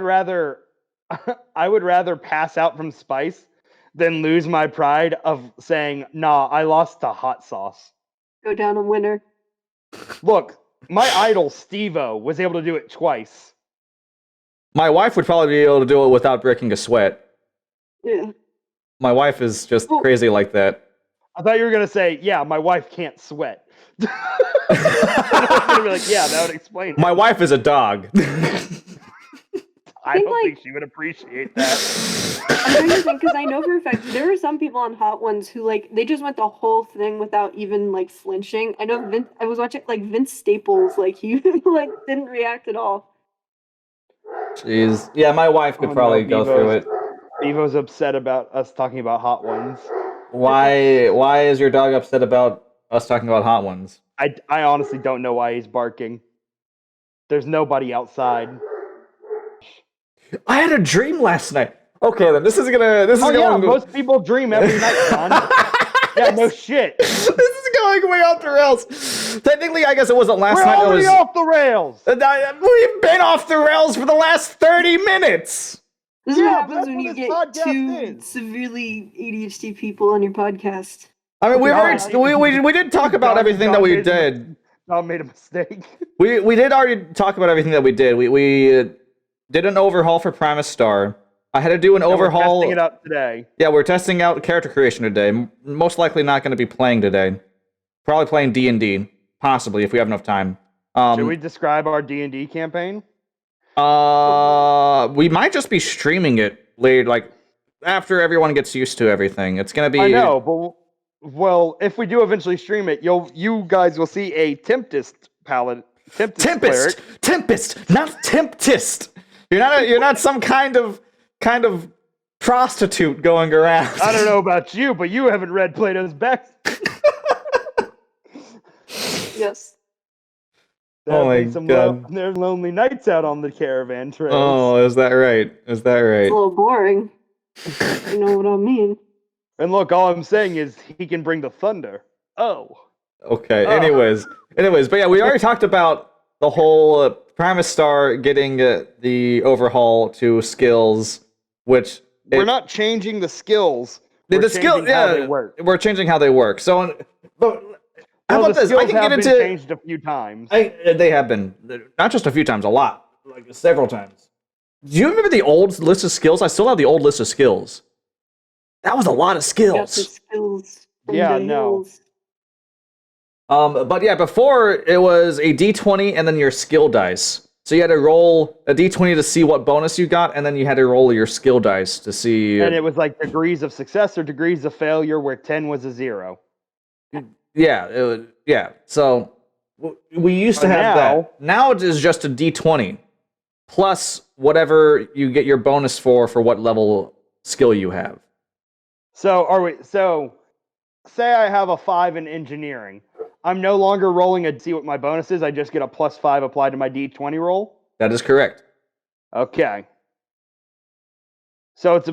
would rather pass out from spice than lose my pride of saying, nah, I lost to hot sauce. Go down a winner. Look, my idol Steve-O was able to do it twice. my wife would probably be able to do it without breaking a sweat. Yeah. My wife is just Oh. crazy like that. I thought you were gonna say, yeah, my wife can't sweat. I was gonna be like, yeah, that would explain it. My wife is a dog. I don't like- think she would appreciate that. I'm trying to think because I know for a fact there were some people on Hot Ones who like they just went the whole thing without even like flinching. I know I was watching like Vince Staples, like he like didn't react at all. Jeez. Yeah, my wife could Oh, no, probably go through it. Bevo's upset about us talking about hot ones. Why is your dog upset about us talking about hot ones? I honestly don't know why he's barking. There's nobody outside. I had a dream last night. Okay, then this is going Most people dream every night, John. Yeah, no shit. This is going way off the rails. Technically, I guess it wasn't last We're night. already off the rails. We've been off the rails for the last 30 minutes. This is Yeah, what happens that's when what you this get podcast two is. severely ADHD people on your podcast. I mean, No, we did talk about everything that we did. Tom made a mistake. We did already talk about everything that we did. We did an overhaul for Primus Star. I had to do an overhaul. We're testing it out today. Yeah, we're testing out character creation today. Most likely not going to be playing today. Probably playing D&D, possibly if we have enough time. Should we describe our D&D campaign? We might just be streaming it later, like after everyone gets used to everything. It's gonna be. I know, but well, if we do eventually stream it, you guys will see a Tempest palette. Tempest, not Tempest. You're not some kind of prostitute going around. I don't know about you, but you haven't read Plato's back. Yes. Oh my God. There's lonely nights out on the caravan trails. Oh, is that right? Is that right? It's a little boring. You know what I mean? And look, all I'm saying is he can bring the thunder. Oh. Okay. Anyways, but yeah, we already talked about the whole Primus Star getting the overhaul to skills, which we're not changing the skills. The skill, how they work. We're changing how they work. So, how about this? I can get into changed a few times. They have been not just a few times, a lot, like several times. Do you remember the old list of skills? I still have the old list of skills. That was a lot of skills. Yeah, no. But yeah, before it was a D20 and then your skill dice. So you had to roll a D20 to see what bonus you got, and then you had to roll your skill dice to see. And it was like degrees of success or degrees of failure, where 10 was a 0. Yeah. So we used to have that. Now it is just a D20 plus whatever you get your bonus for what level skill you have. So say I have a 5 in engineering. I'm no longer rolling to see what my bonus is. I just get a +5 applied to my D20 roll. That is correct. Okay. So it's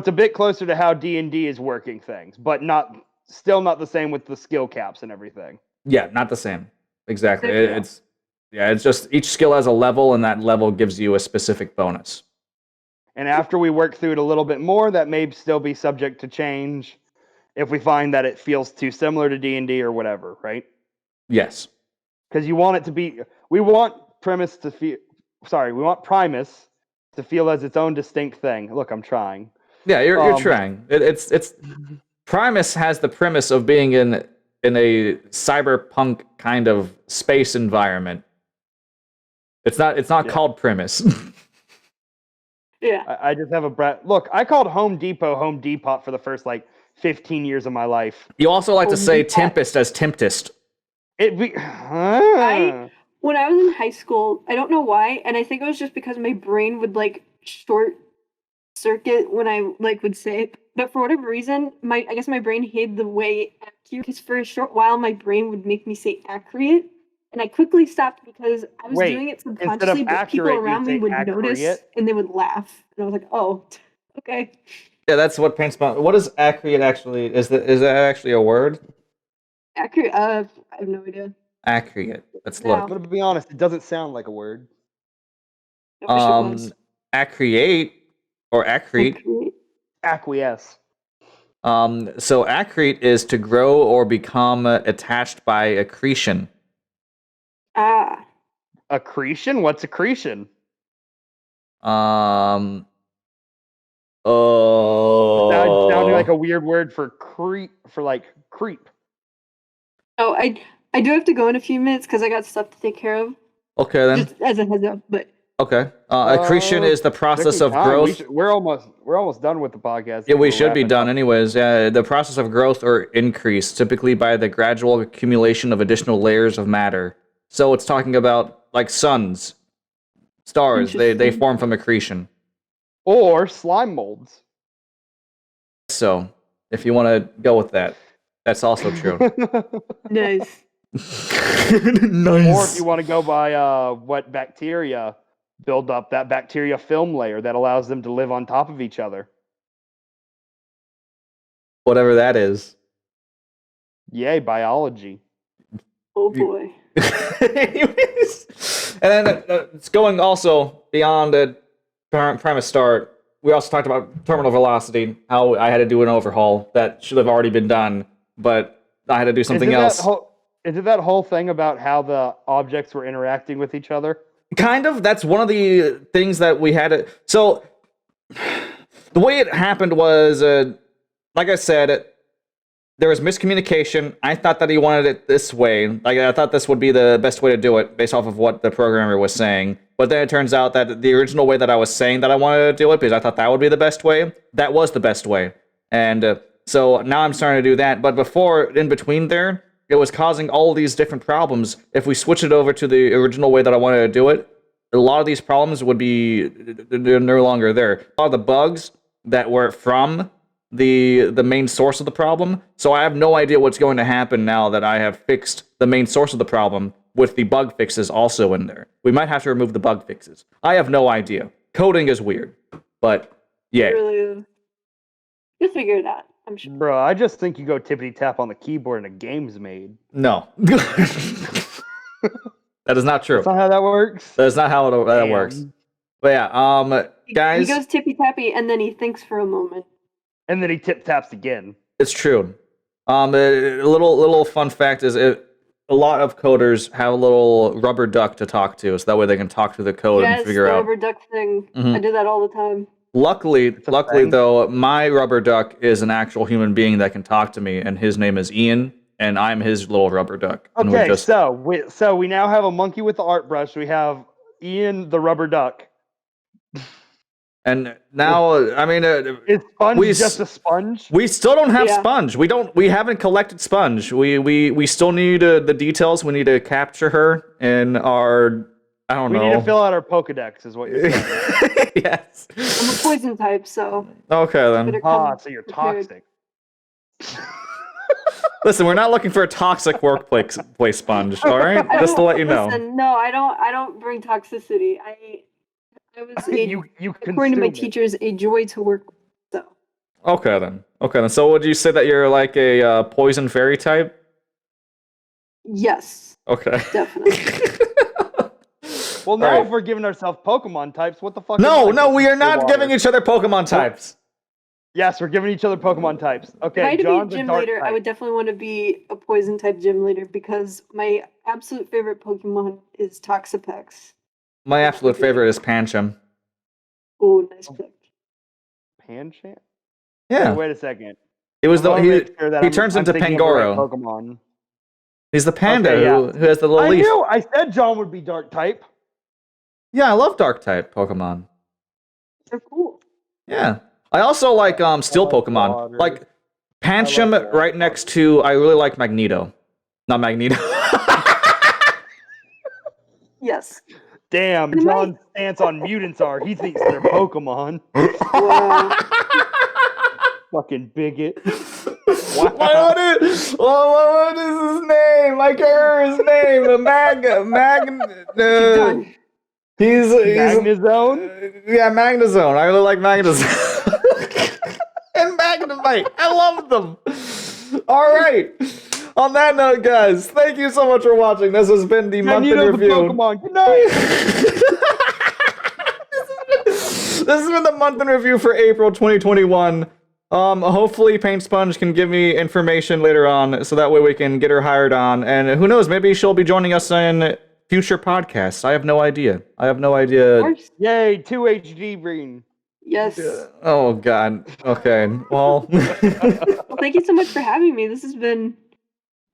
a bit closer to how D&D is working things, but still not the same with the skill caps and everything. Yeah, not the same. Exactly. It's just each skill has a level, and that level gives you a specific bonus. And after we work through it a little bit more, that may still be subject to change if we find that it feels too similar to D&D or whatever, right? Yes. Because we want Primus to feel as its own distinct thing. Look, I'm trying. Yeah, you're trying. It's Primus has the premise of being in a cyberpunk kind of space environment. It's not called Primus. Yeah. I just have look, I called Home Depot for the first 15 years of my life. You also like to say Tempest as Tempest. When I was in high school, I don't know why, and I think it was just because my brain would short circuit when I would say it. But for whatever reason, I guess my brain hated the way accurate, because for a short while my brain would make me say accurate, and I quickly stopped because I was doing it subconsciously, but people around me would notice and they would laugh, and I was like, oh, okay. Yeah, that's what paints my. What is accurate actually? Is that actually a word? Accurate. I have no idea. Accurate. Let's No. look. I'm gonna be honest, it doesn't sound like a word. I wish it was. Accreate or accrete. Acquiesce. So accrete is to grow or become attached by accretion. Accretion? What's accretion? Sounding like a weird word for creep. Oh, I do have to go in a few minutes because I got stuff to take care of. Okay then. Just as a heads up, but Okay. Accretion is the process of growth. We're almost done with the podcast. Yeah, we should be done anyways. The process of growth or increase, typically by the gradual accumulation of additional layers of matter. So it's talking about suns, stars. They form from accretion. Or slime molds. So if you want to go with that, that's also true. nice. Nice. Or if you want to go by what bacteria build up that bacteria film layer that allows them to live on top of each other. Whatever that is. Yay, biology. Oh boy. Anyways, and then it's going also beyond the Primus Star. We also talked about terminal velocity, how I had to do an overhaul that should have already been done, but I had to do something else. Is it that whole thing about how the objects were interacting with each other? Kind of. That's one of the things that we had to. So the way it happened was, like I said, there was miscommunication. I thought that he wanted it this way. Like I thought this would be the best way to do it based off of what the programmer was saying. But then it turns out that the original way that I was saying that I wanted to do it, because I thought that would be the best way, that was the best way. And so now I'm starting to do that. But before, in between there, it was causing all these different problems. If we switch it over to the original way that I wanted to do it, a lot of these problems would be they're no longer there. A lot of the bugs that were from the main source of the problem. So I have no idea what's going to happen now that I have fixed the main source of the problem with the bug fixes also in there. We might have to remove the bug fixes. I have no idea. Coding is weird, but yeah. Really, you'll figure it out, I'm sure. Bro, I just think you go tippity tap on the keyboard and a game's made. No. That is not true. That's not how that works. That is not how that works. But yeah, guys. He goes tippy tappy and then he thinks for a moment. And then he tip taps again. It's true. A little fun fact is a lot of coders have a little rubber duck to talk to, so that way they can talk to the code and figure the out. Rubber duck thing. I do that all the time. Luckily though, my rubber duck is an actual human being that can talk to me, and his name is Ian, and I'm his little rubber duck. And Okay, so we now have a monkey with the art brush. We have Ian the rubber duck. And now, I mean, is Sponge just a sponge? We still don't have Sponge. We haven't collected Sponge. We still need the details. We need to capture her in our. I don't know. We need to fill out our Pokedex, is what you're saying. Yes. I'm a poison type, so. Okay then. So you're toxic. Listen, we're not looking for a toxic workplace Sponge. All right, just to let you know. Listen, no, I don't bring toxicity. I was according to my teachers, a joy to work with. So. Okay then. So would you say that you're like a poison fairy type? Yes. Okay. Definitely. Well, now if we're giving ourselves Pokemon types, what the fuck? No, we are not giving each other Pokemon types. Yes, we're giving each other Pokemon types. Okay, if I had to John's be a gym dark leader, type. I would definitely want to be a poison type gym leader because my absolute favorite Pokemon is Toxapex. My absolute favorite is Pancham. Oh, nice pick. Pancham? Yeah. Wait a second. It was he turns into thinking Pangoro. of the right Pokemon. He's the panda who has the little leaf. I said John would be dark type. Yeah, I love dark type Pokemon. They're cool. Yeah. I also like steel Pokemon. water. Like Pancham right next to I really like Magneto. Not Magneto. Yes. Damn, John's stance on mutants are he thinks they're Pokemon. Wow. Fucking bigot. What is his name? I can't remember his name. He's Magnezone? Yeah, Magnezone. I really like Magnezone. And Magnemite. I love them. All right. On that note, guys, thank you so much for watching. This has been the month in review. Pokemon. Good night. This has been the month in review for April 2021. Hopefully Paint Sponge can give me information later on, so that way we can get her hired on. And who knows, maybe she'll be joining us in future podcasts. I have no idea. Yay, 2 HD green. Yes. Oh God. Okay. Well. Well, thank you so much for having me. This has been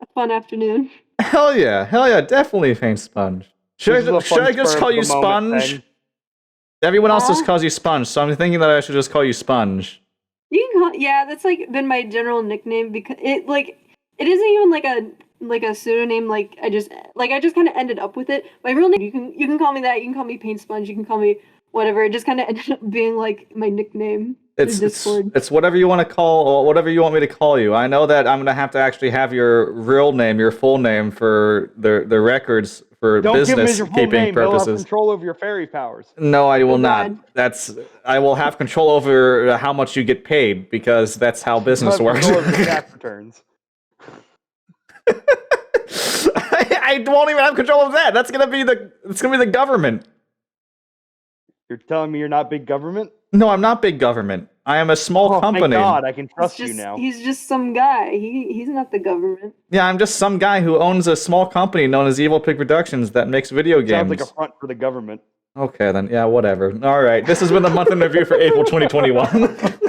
a fun afternoon. Hell yeah. Definitely Paint Sponge. Should I just call you Sponge? Everyone else just calls you Sponge, so I'm thinking that I should just call you Sponge. You can call, that's like been my general nickname because it isn't even like a pseudonym. I just kind of ended up with it. My real name, you can call me that. You can call me Paint Sponge. You can call me whatever. It just kind of ended up being like my nickname. It's whatever you want to call, or whatever you want me to call you. I know that I'm gonna have to actually have your real name, your full name for the records for business keeping purposes. They'll have control over your fairy powers. No, I will not. I will have control over how much you get paid because that's how business works. Control over tax returns. I won't even have control of that. It's gonna be the government. You're telling me you're not big government? No, I'm not big government. I am a small company. My God, I can trust you now. He's just some guy. He's not the government. Yeah, I'm just some guy who owns a small company known as Evil Pig Productions that makes video games. Sounds like a front for the government. Okay, then. Yeah, whatever. All right. This has been the month in review for April 2021.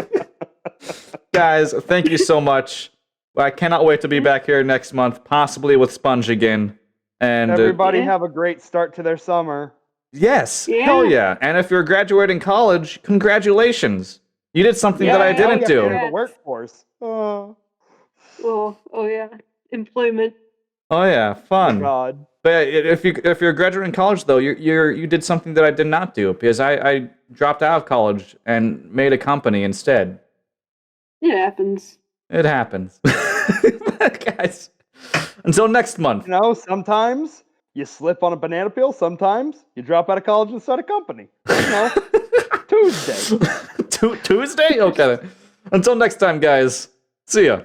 Guys, thank you so much. I cannot wait to be back here next month, possibly with Sponge again. And Everybody have a great start to their summer. yes, Yeah. hell yeah. And if you're graduating college, congratulations. You did something that I now didn't you do. have to enter the workforce. Oh, Oh yeah. Employment. Oh yeah, fun. God. But if you're graduating college though, you did something that I did not do because I dropped out of college and made a company instead. It happens. It happens. Guys, until next month. You know, sometimes you slip on a banana peel. Sometimes you drop out of college and start a company. You know, Tuesday. Tuesday? Okay. Until next time, guys. See ya.